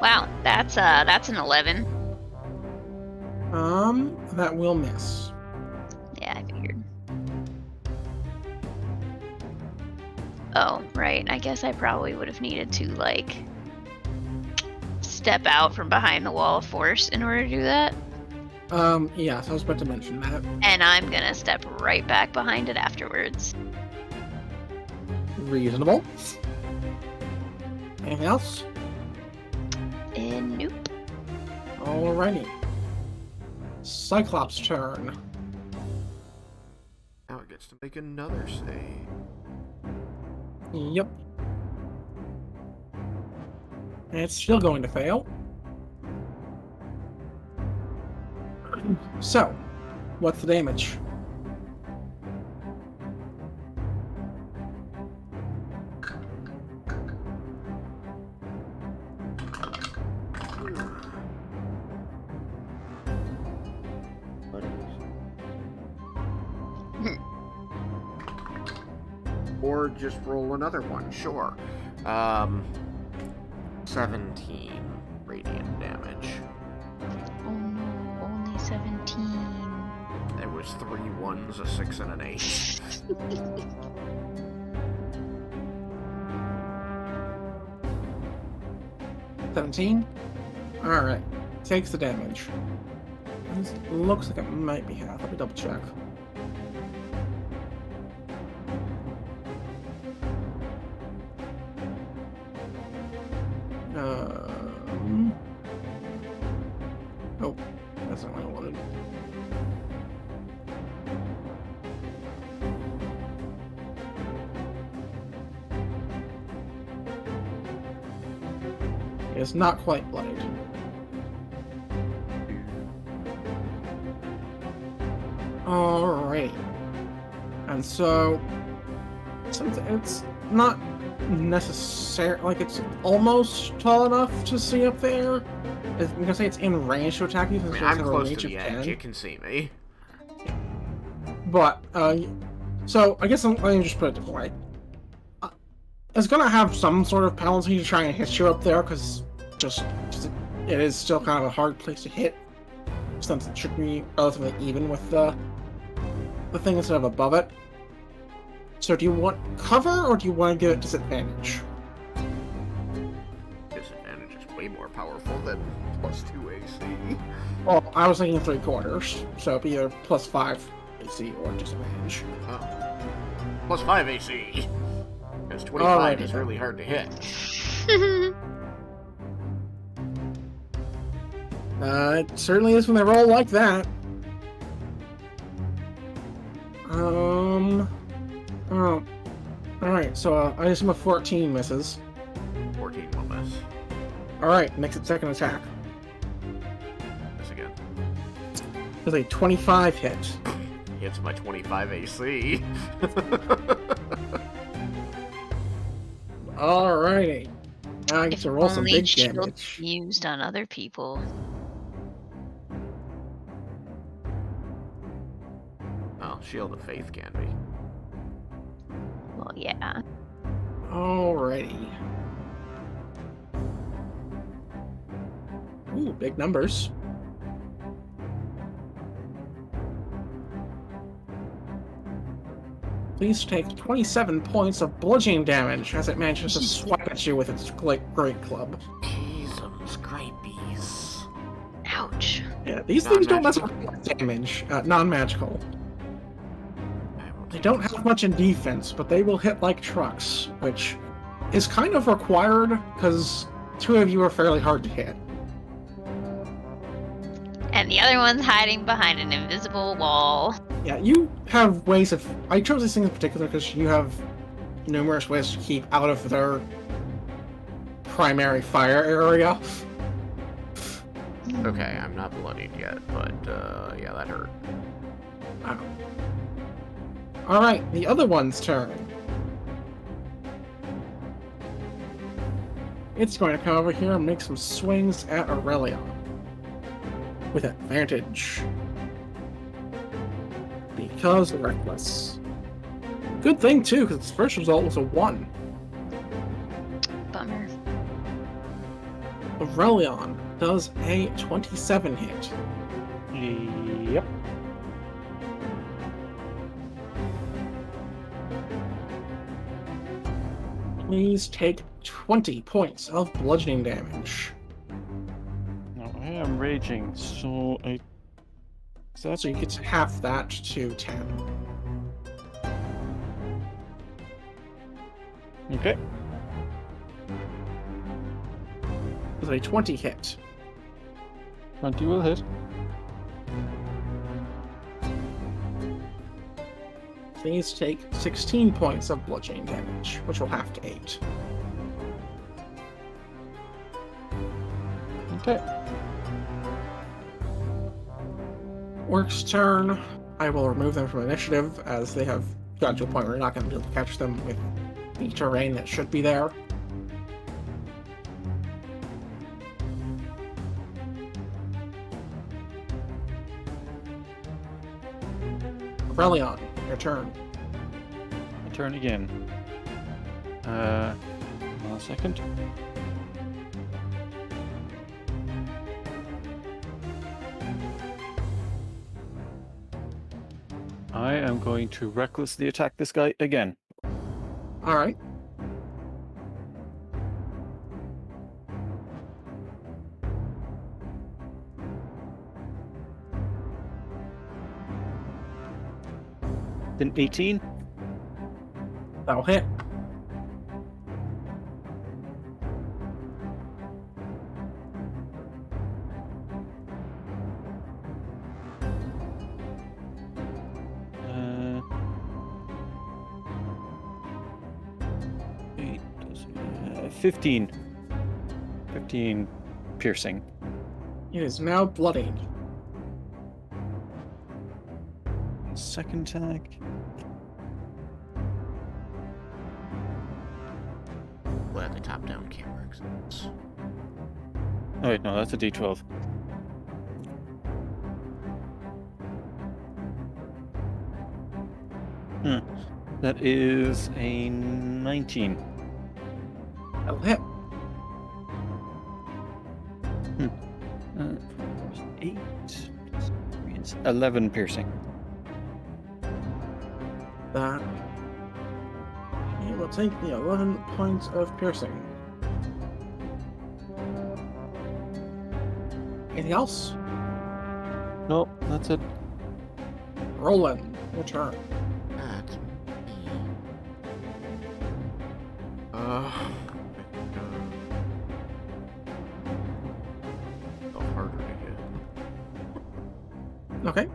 Wow, that's an 11. That will miss. Yeah, I figured. Oh, right. I guess I probably would have needed to, like, step out from behind the wall of force in order to do that. Yeah, so I was about to mention that. And I'm gonna step right back behind it afterwards. Reasonable. Anything else? Nope. Alrighty. Cyclops' turn. Now it gets to make another save. Yep. And it's still going to fail. So, what's the damage? Or just roll another one, sure. 17 radiant damage. Oh no, only 17. There was 3 1s, a 6, and an 8. 17? Alright. Takes the damage. This looks like it might be half. Let me double check. Oh, that's not what I wanted. It's not quite bloodied. Alright. And so, since it's not necessary, like it's almost tall enough to see up there, I'm gonna say it's in range to attack you. I mean, I'm close to the edge, you can see me. But, so I guess let me just put it a different way. It's gonna have some sort of penalty to try and hit you up there, because it is still kind of a hard place to hit, since it should be relatively even with the thing instead of above it. So do you want cover, or do you want to give it disadvantage? Disadvantage is way more powerful than +2 AC. Well, I was thinking 3/4, so it'd be either +5 AC or disadvantage. Oh. +5 AC! Because 25 is really hard to hit. It certainly is when they roll like that. Oh. Alright, so I assume a 14 misses. 14 will miss. Alright, makes it second attack. Miss again. Does a 25 hit. Hits my 25 AC. Alrighty. Now I get to roll some big shield damage. used on other people. Well, Shield of Faith can be. Well, yeah. Alrighty. Ooh, big numbers. Please take 27 points of bludgeoning damage as it manages to swipe at you with its great club. Jesus, grapies. Ouch. Yeah, these things don't mess Non-magical? with damage. Non-magical. They don't have much in defense, but they will hit like trucks, which is kind of required because two of you are fairly hard to hit. And the other one's hiding behind an invisible wall. Yeah, you have ways of... I chose this thing in particular because you have numerous ways to keep out of their primary fire area. Okay, I'm not bloodied yet, but yeah, that hurt. Alright, the other one's turn. It's going to come over here and make some swings at Aurelion. With advantage. Because reckless. Good thing, too, because its first result was a 1. Bummer. Aurelion does a 27 hit. Yep. Please take 20 points of bludgeoning damage. Now I am raging, so I. Is that So you get half that to 10. okay? With a 20 hit. 20 will hit. Please take 16 points of bludgeoning damage, which will half to 8. Okay. Orc's turn. I will remove them from initiative, as they have gotten to a point where you're not going to be able to catch them with the terrain that should be there. Aurelion, your turn. My turn again. 1 second. I am going to recklessly attack this guy again. Alright. Then 18. That'll hit. Uh, 15. 15 piercing. It is now bloodied. Second attack. Glad the top-down camera exists. Oh wait, no, that's a D12. That is a 19. That'll hit. 8. 11 piercing. That. It will take the 11 points of piercing. Anything else? No, that's it. Roland, your turn. That's me. So harder to hit. Okay.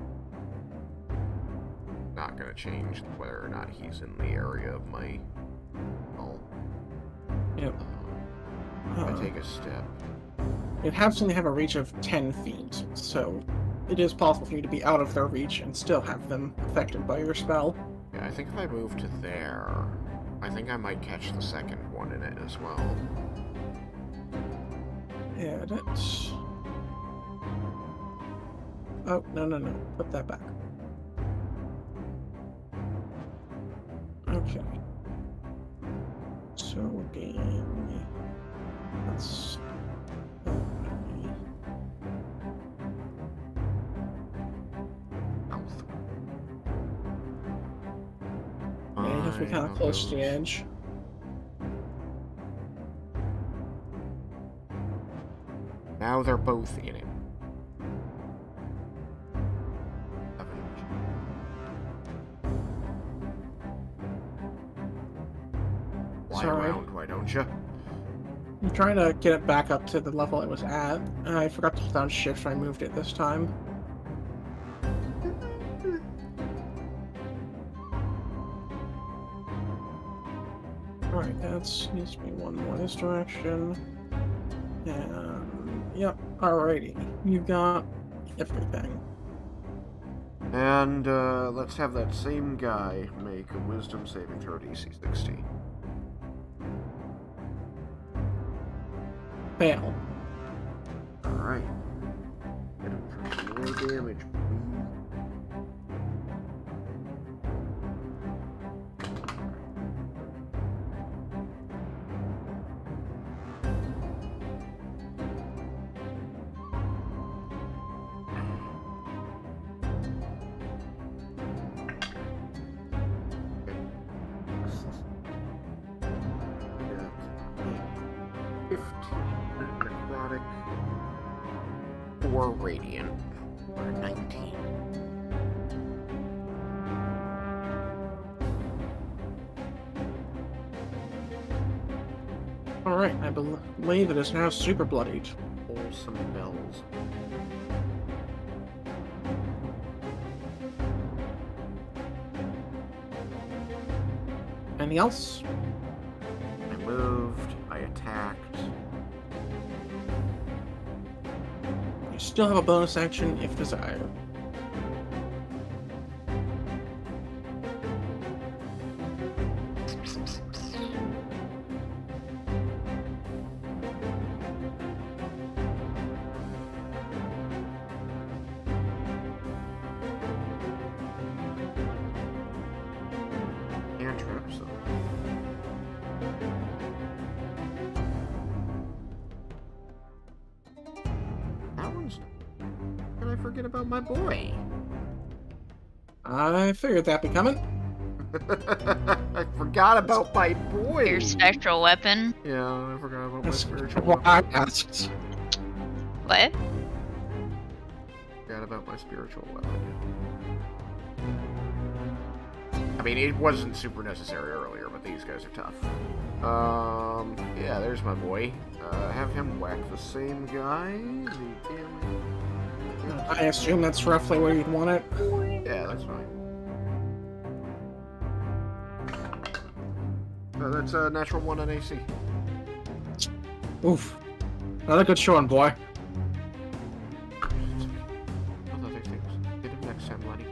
Not gonna change whether or not he's in the area of my. Oh. Yep. I take a step. It happens to have a reach of 10 feet, so it is possible for you to be out of their reach and still have them affected by your spell. Yeah, I think if I move to there, I think I might catch the second one in it as well. Edit. Oh, no. Put that back. Okay. So Must be kind of close to the edge. Now they're both in it. Fly Sorry. around, why don't you? I'm trying to get it back up to the level it was at. I forgot to hold down shift, so I moved it this time. Alright, that needs to be one more this direction. And yep, alrighty. You've got everything. And let's have that same guy make a wisdom saving throw DC 60. Fail. Alright. Hit him for some more damage, please. Necrotic, 4 radiant, or 19. Alright, I believe it is now super bloodied. Pull some bells. Anything else? I moved, I attacked. You still have a bonus action if desired. Cantrip, so. That one's. Did I forget about my boy? I figured that'd be coming. I forgot about my boy. Your spectral weapon. Yeah, I forgot about my That's spiritual what weapon. I asked. What? Forgot about my spiritual weapon. I mean, it wasn't super necessary earlier, but these guys are tough. Yeah, there's my boy. Have him whack the same guy. I assume that's roughly where you'd want it. Yeah, that's fine. That's a natural 1 on AC. Oof. Another good showing, boy. Those other things. Hit him next time, Lenny.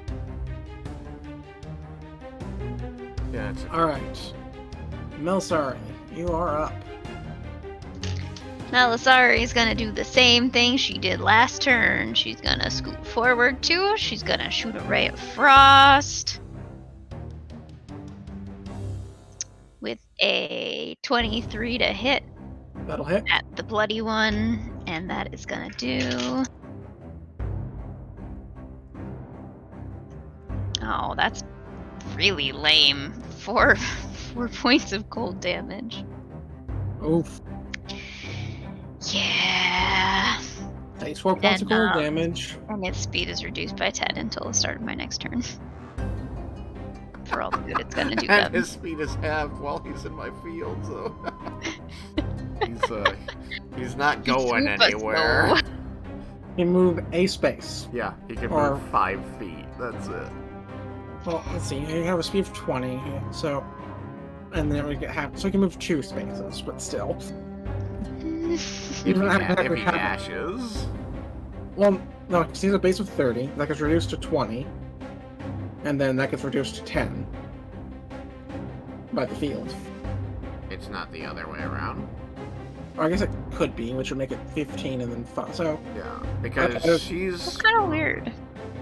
Yeah, it's Alright. Melsari, you are up. Melisari's gonna do the same thing she did last turn. She's gonna scoot forward too. She's gonna shoot a ray of frost. With a 23 to hit That'll hit. at the bloody one. And that is gonna do... Oh, that's really lame. 4 points of cold damage. Oof. Yeah. Takes 4 points of And, cold damage. And its speed is reduced by 10 until the start of my next turn. For all the good it's gonna do and them. his speed is halved while he's in my field, so he's not going Super anywhere. slow. You move a space. Yeah, he can Or- move 5 feet. That's it. Well, let's see. You have a speed of 20, so... And then we get half... So you can move 2 spaces, but still. If Even he, after if he half- dashes. Well, no, because he's a base of 30. That gets reduced to 20. And then that gets reduced to 10. By the field. It's not the other way around. Or I guess it could be, which would make it 15 and then 5. So, Yeah, because Okay. she's... That's kind of weird.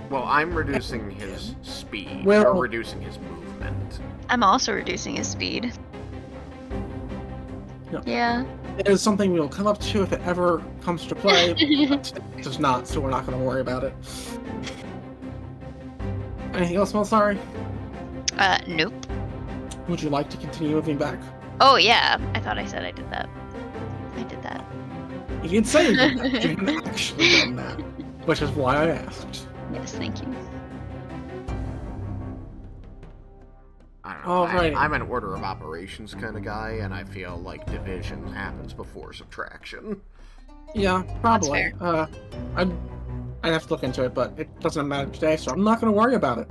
Well, I'm reducing his speed. Well- You're reducing his movement. I'm also reducing his speed. No. Yeah. it is something we'll come up to if it ever comes to play. But it does not, so we're not going to worry about it. Anything else, Mel? Sorry. Nope. Would you like to continue moving back? Oh yeah, I thought I said I did that. I did that. You did say you did that. You hadn't actually done that, which is why I asked. Yes, thank you. I don't know. Alrighty. I'm an order of operations kind of guy, and I feel like division happens before subtraction. Yeah, probably. fair. I'd have to look into it, but it doesn't matter today, so I'm not going to worry about it.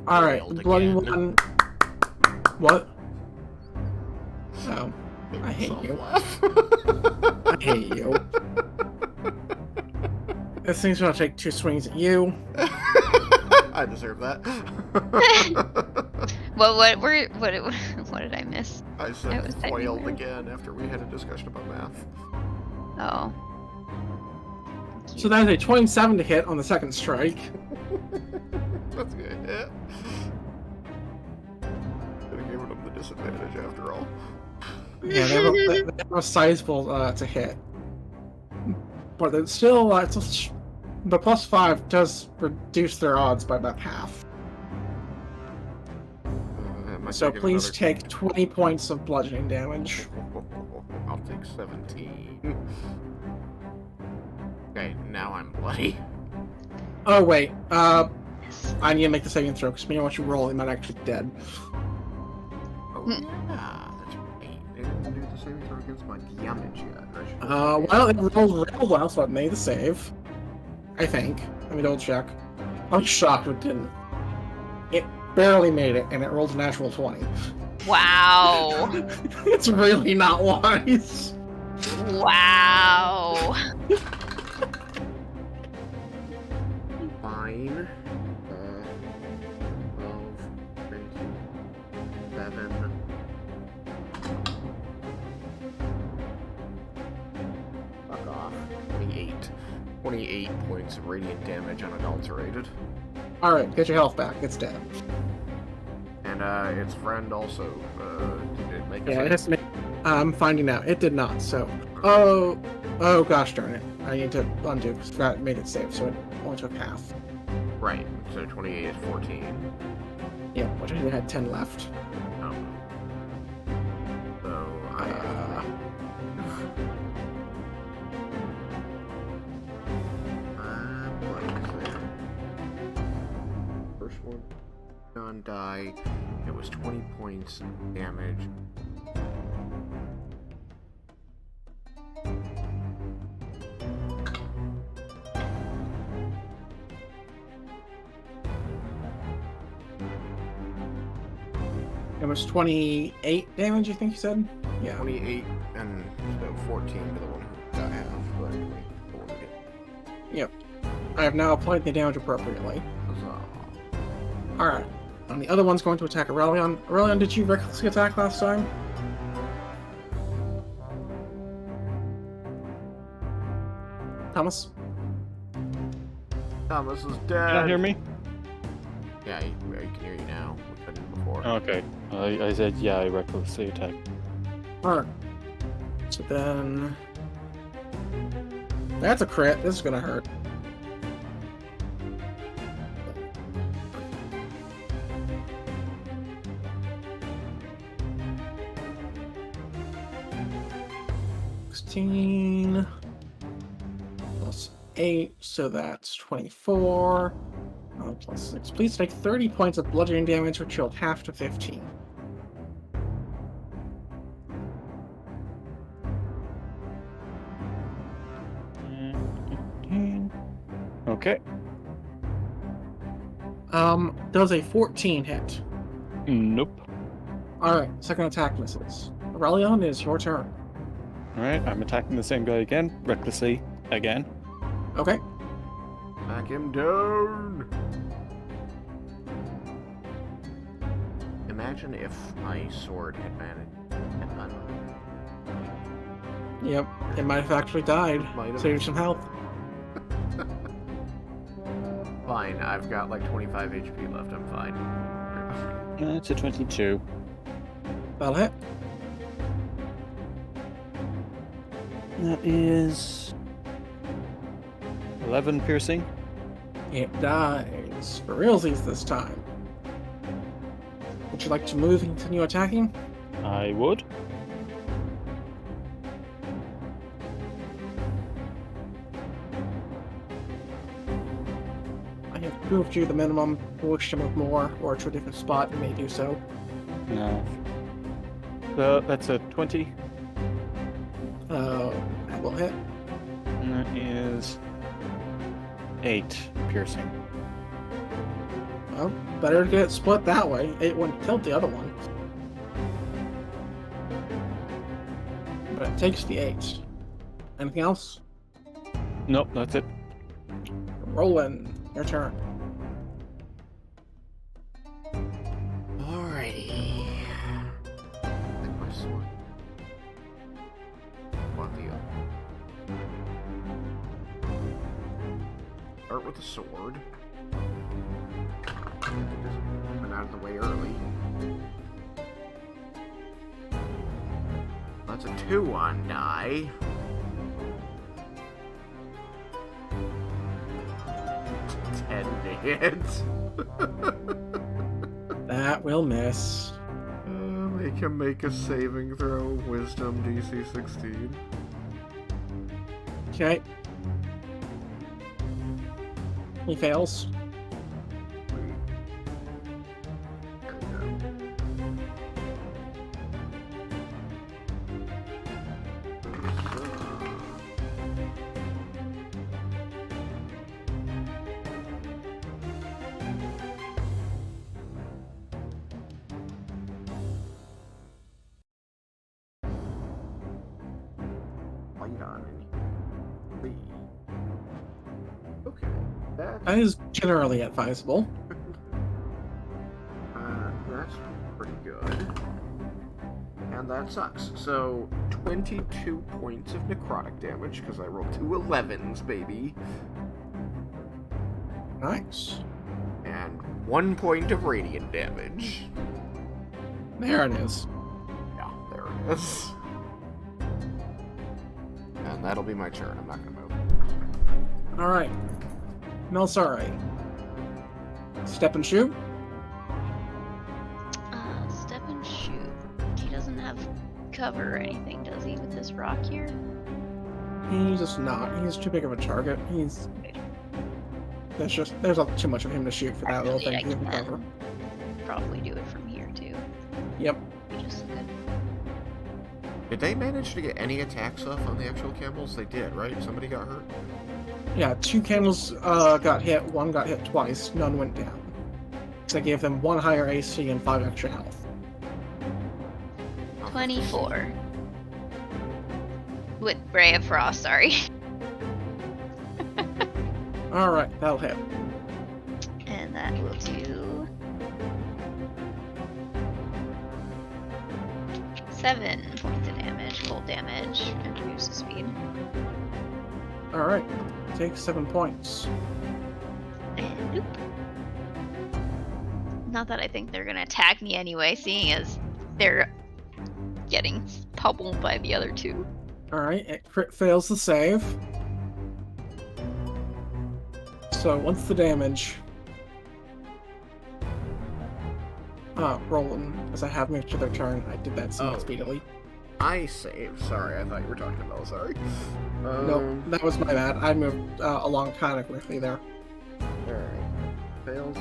All right, Failed the bloody again. one. What? Oh, Made I hate myself you. laugh. I hate you. This thing's going to take 2 swings at you. I deserve that. Well, what did I miss? I I said was foiled typing again after we had a discussion about math. Oh. So that is a 27 to hit on the second strike. That's good. Yeah. Could have given him the disadvantage after all. Yeah, they have a sizable to hit. But it's still, the +5 does reduce their odds by about half. Am I So taking please another- take 20 points of bludgeoning damage. I'll take 17. Okay, now I'm bloody. Oh wait, I need to make the saving throw because once you roll, he might actually be dead. Oh yeah, that's right. They didn't do the saving throw against my damage yet. I should Well, it rolled real well, so it made the save. I think. Let me double check. I'm shocked it didn't. It barely made it, and it rolled a natural 20. Wow. It's really not wise. Wow. Fine. 12, 27. Fuck off. 28. 28 points of radiant damage unadulterated. Alright, get your health back. It's dead. And its friend also did it make a Yeah, save? it has to make. I'm finding out. It did not, so. Oh gosh darn it. I need to undo because I forgot it made it save, so it only took half. Right, so 28 is 14. Yeah, which I had 10 left. Oh. So I what is it? First one, non-die. It was 20 points damage. It was 28 damage, you think you said? Yeah. 28 and so 14 to the one who got half. Right? The one who did. I have now applied the damage appropriately. Huzzah. Alright. And the other one's going to attack Aurelion. Aurelion, did you recklessly attack last time? Thomas? Thomas is dead. Can you hear me? Yeah, I can hear you now. We couldn't before. Okay. I said, yeah, I recklessly attacked. Alright. So then... That's a crit. This is gonna hurt. $16 plus 8, so that's 24. Plus 6. Please take 30 points of bludgeoning damage, which you'll half to 15. Okay. Does a 14 hit? Nope. Alright, second attack misses. Aurelion, is your turn. Alright, I'm attacking the same guy again, recklessly, again. Okay. Knock him down. Imagine if my sword had managed. Yep, it might have actually died. Might have. Save you some health. Fine, I've got like 25 HP left. I'm fine. It's a 22. That'll hit. That is 11 piercing. It dies. For realsies this time. Would you like to move and continue attacking? I would. I have moved you the minimum. If you wish to move more or to a different spot, you may do so. No. So that's a 20. That will hit. And that is 8 piercing. Well, better to get it split that way. It wouldn't tilt the other one. But it takes the 8. Anything else? Nope, that's it. Roland, your turn. Alrighty. Take my sword. Want the start with the sword. Just went out of the way early. That's a 2 on die. Hit. That will miss. They can make a saving throw. Wisdom DC 16. Okay. He fails. Light on in here. Okay, That is generally advisable. that's pretty good. And that sucks. So, 22 points of necrotic damage, because I rolled 2 11s, baby. Nice. And 1 point of radiant damage. There it is. Yeah, there it is. And that'll be my turn. I'm not gonna move. Alright. Nelsari. Step and shoot. Step and shoot. He doesn't have cover or anything, does he, with this rock here? He's just not. He's too big of a target. There's too much of him to shoot for that little thing to give him cover. Probably do it from here too. Yep. Just good. Did they manage to get any attacks off on the actual camels? They did, right? Somebody got hurt? Yeah, 2 camels got hit, 1 got hit twice, none went down. So I gave them 1 higher AC and 5 extra health. 24. With Ray of Frost, sorry. Alright, that'll hit. And that will do 7 points of damage, cold damage, and reduce the speed. Alright, take 7 points. And nope. Not that I think they're gonna attack me anyway, seeing as they're getting pummeled by the other 2. Alright, it crit fails the save. So, what's the damage? Rolling, as I have moved to their turn. I did that somewhat speedily. I saved. Sorry, I thought you were talking about. Sorry. No, that was my bad. I moved along kind of quickly there. Alright. Fails.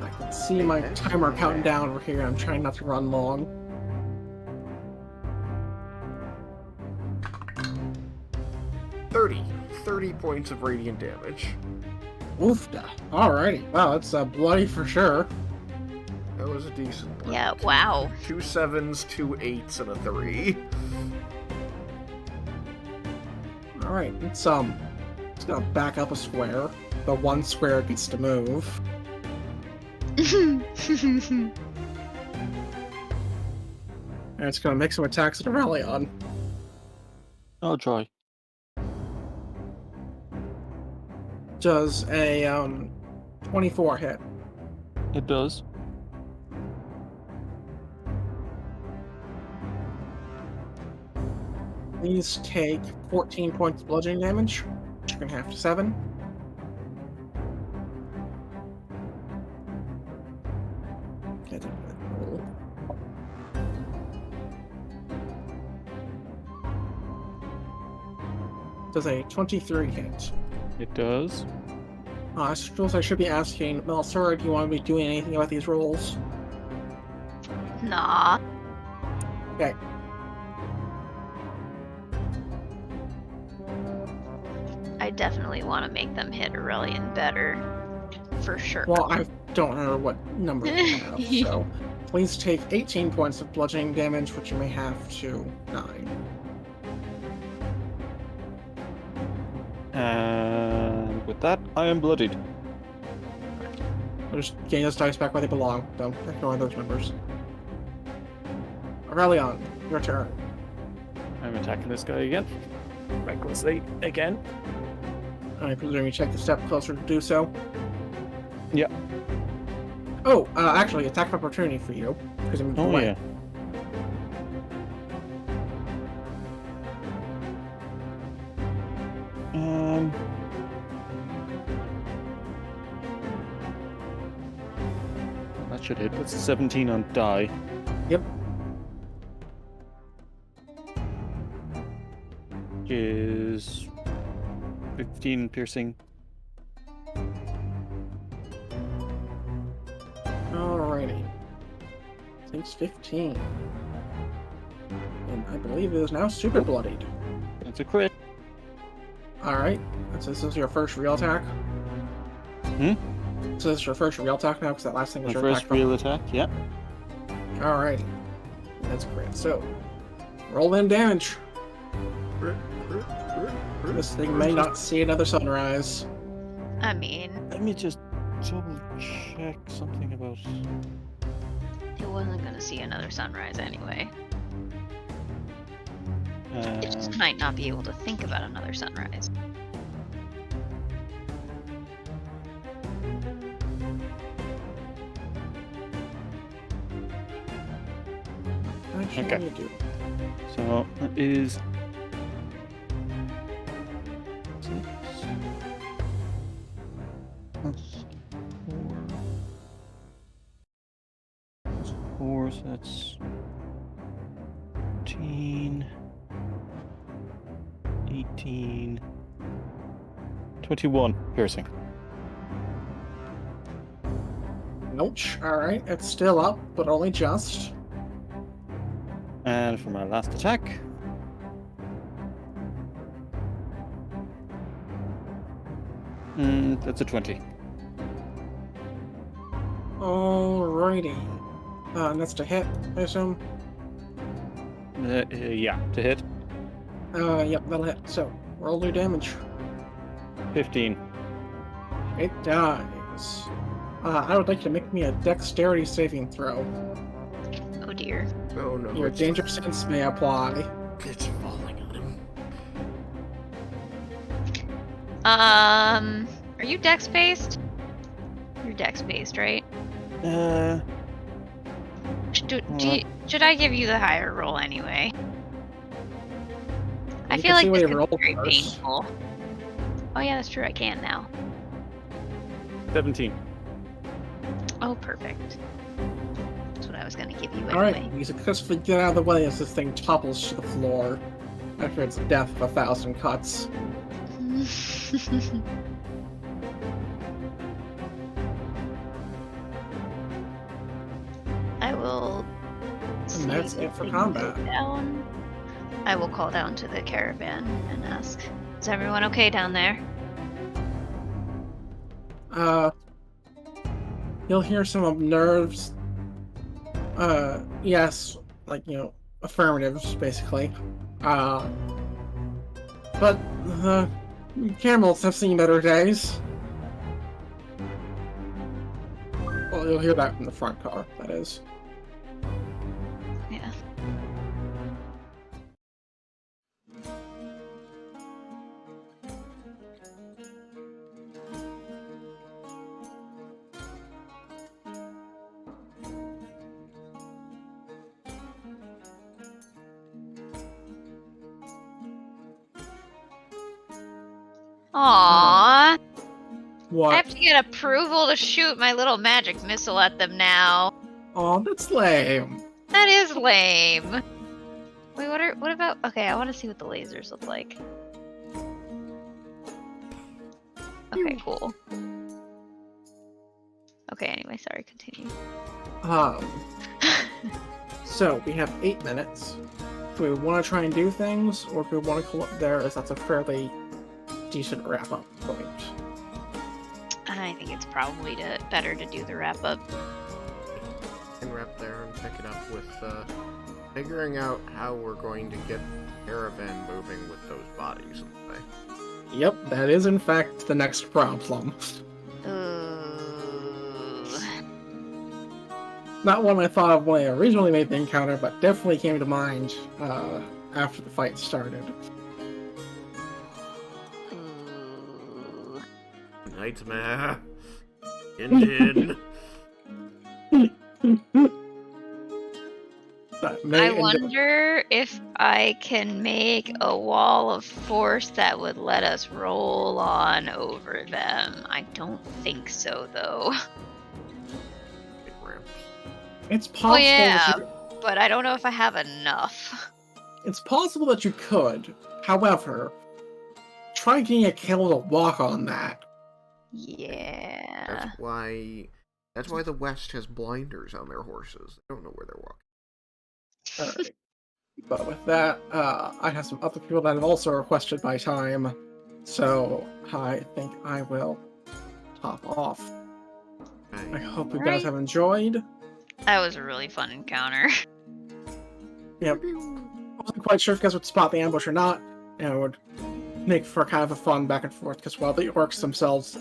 I can see my timer counting down over here. I'm trying not to run long. $30 points of radiant damage. Oof. Alrighty. Wow, that's bloody for sure. That was a decent one. Yeah, wow. 2 7s, 2 8s, and a 3. Alright, it's gonna back up a square. The 1 square it gets to move. And it's gonna make some attacks at a rally on. I'll try. Does a 24 hit? It does. These take 14 points of bludgeoning damage, which you can half to 7. Does a 23 hit? It does. I suppose I should be asking, Melsora, do you want to be doing anything about these rolls? Nah. Okay. I definitely want to make them hit Aurelian better. For sure. Well, I don't remember what number you have, so please take 18 points of bludgeoning damage, which you may have to 9. And with that, I am bloodied. I'll just gain those dice back where they belong. Don't ignore those numbers. Aurelion, your turn. I'm attacking this guy again. Recklessly again. I presume you take the step closer to do so. Yeah. Oh, actually, attack of opportunity for you, because it moved Oh away. yeah. That should hit. That's a 17 on die. Yep. Which is 15 piercing. Alrighty. Takes 15. And I believe it is now super bloodied. That's a crit. Alright. So this is your first real attack? Hmm? So this is your first real attack now, because that last thing was My your first attack. real attack, yeah. Alrighty. That's great. So, roll them damage. This thing may not see another sunrise. I mean, Let me just double check something about. it wasn't gonna see another sunrise anyway. It just might not be able to think about another sunrise. Actually, Okay. you do. So that is 6 plus 4. So that's 14, 18, 21 piercing. Ouch. Alright, it's still up, but only just. And for my last attack, that's a 20. Alrighty. And that's to hit, I assume. Yeah, to hit. Yep, that'll hit. So, roll your damage. 15. It dies. I would like you to make me a dexterity saving throw. Oh dear. Oh no. Your danger sense may apply. It's falling on him. Are you dex based? You're dex based, right? Should I give you the higher roll anyway? I You feel can see like what this he is rolled very first. painful. Oh yeah, that's true. I can now. 17. Oh, perfect. That's what I was gonna give you Alright, anyway. you successfully get out of the way as this thing topples to the floor after its death of 1,000 cuts. I will. And that's see it for if I can go combat. down. I will call down to the caravan and ask, "Is everyone okay down there?" You'll hear some of Nerve's, yes, like, affirmatives, basically. But the camels have seen better days. Well, you'll hear that from the front car, that is. Yeah. Aww. I What? have to get approval to shoot my little magic missile at them now. Oh, that's lame. That is lame. Wait, what about? Okay, I want to see what the lasers look like. Okay, cool. Okay, anyway, sorry, continue. So we have 8 minutes. Do we want to try and do things, or do we want to call it there, as that's a fairly decent wrap-up point? I think it's probably better to do the wrap-up. And wrap there and pick it up with figuring out how we're going to get the caravan moving with those bodies in the way. Yep, that is in fact the next problem. Ooh. Not one I thought of when I originally made the encounter, but definitely came to mind after the fight started. Ooh. Nightmare. Ended. I wonder if I can make a wall of force that would let us roll on over them. I don't think so, though. Big ramps. It's possible. Oh yeah, that but I don't know if I have enough. it's possible that you could. However, try getting a kill to walk on that. Yeah. That's why the West has blinders on their horses. They don't know where they're walking. Alright. But with that, I have some other people that have also requested my time, so I think I will hop off. I hope you guys have enjoyed. That was a really fun encounter. Yep. I wasn't quite sure if you guys would spot the ambush or not, and it would make for kind of a fun back and forth, because while the orcs themselves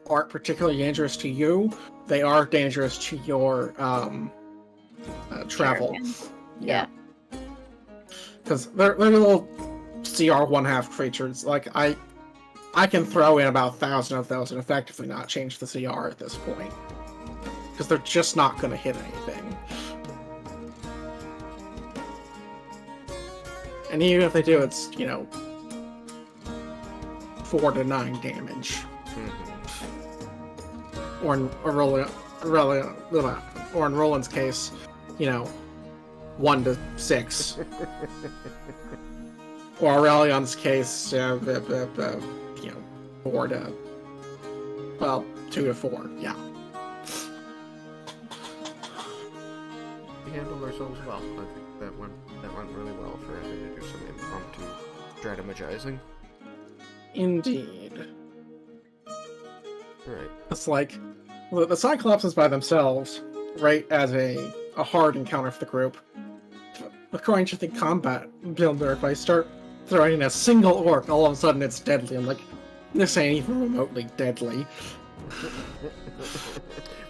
aren't particularly dangerous to you, they are dangerous to your travel. Yeah. Because they're little CR 1/2 creatures. Like, I can throw in about 1,000 of those and effectively not change the CR at this point. Because they're just not going to hit anything. And even if they do, it's, 4 to 9 damage. Or in Roland's case, 1 to 6. Or Aurelion's case, 4 to... Well, 2 to 4, yeah. We handled ourselves well. I think that went really well for having to do some impromptu strategizing. Indeed. Alright. It's like, the Cyclopses by themselves, right as a hard encounter for the group. According to the combat builder, if I start throwing in a single orc, all of a sudden it's deadly. I'm like, this ain't even remotely deadly.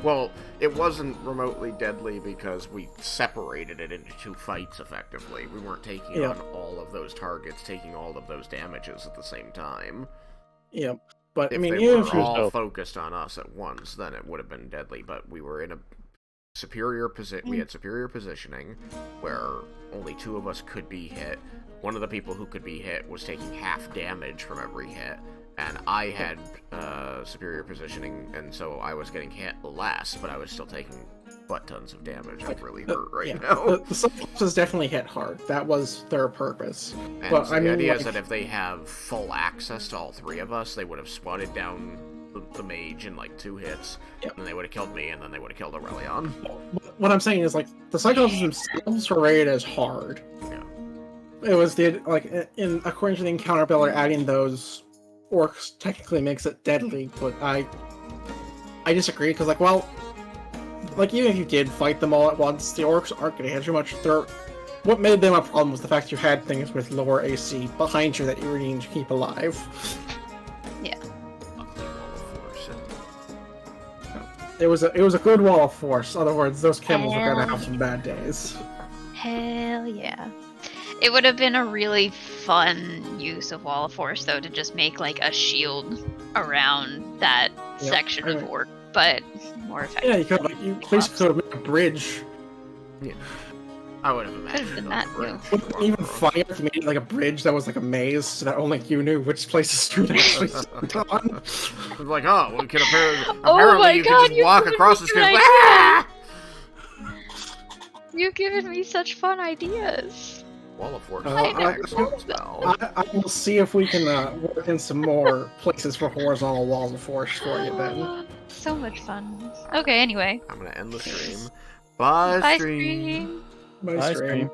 Well, it wasn't remotely deadly because we separated it into 2 fights effectively. We weren't taking on all of those targets, taking all of those damages at the same time. Yeah, but If I mean, they even were if you're all focused on us at once, then it would have been deadly. But we were in a superior position. We had superior positioning, where only 2 of us could be hit. One of the people who could be hit was taking half damage from every hit, and I had superior positioning, and so I was getting hit less, but I was still taking butt tons of damage. I'm really hurt now. The Cyclopses definitely hit hard. That was their purpose. And but so the idea is that if they have full access to all 3 of us, they would have swatted down the mage in like 2 hits, and then they would have killed me, and then they would have killed Aurelion. What I'm saying is, like, the Cyclopses themselves were rated as hard. Yeah. It was according to the encounter builder, adding those orcs technically makes it deadly, but I disagree, because, even if you did fight them all at once, the orcs aren't going to hit you much. What made them a problem was the fact you had things with lower AC behind you that you were needing to keep alive. Yeah. It was a good wall of force. In other words, those camels are going to have some bad days. Hell yeah. It would have been a really fun use of Wall of Force, though, to just make, a shield around that section of orc, but more effective. Yeah, you basically could have made a bridge. Yeah. I would have imagined that, bridge. Wouldn't it be even funnier if you made a bridge that was a maze, so that only you knew which places to actually stand on? It's like, oh, we could apparently you God, could just walk across the screen. You've given me such fun ideas. Wall of Force. I spell. I will see if we can work in some more places for horizontal walls of force for you then. So much fun. Okay, anyway. I'm gonna end the stream. Bye, Bye, stream. stream. Bye, Bye, stream. stream.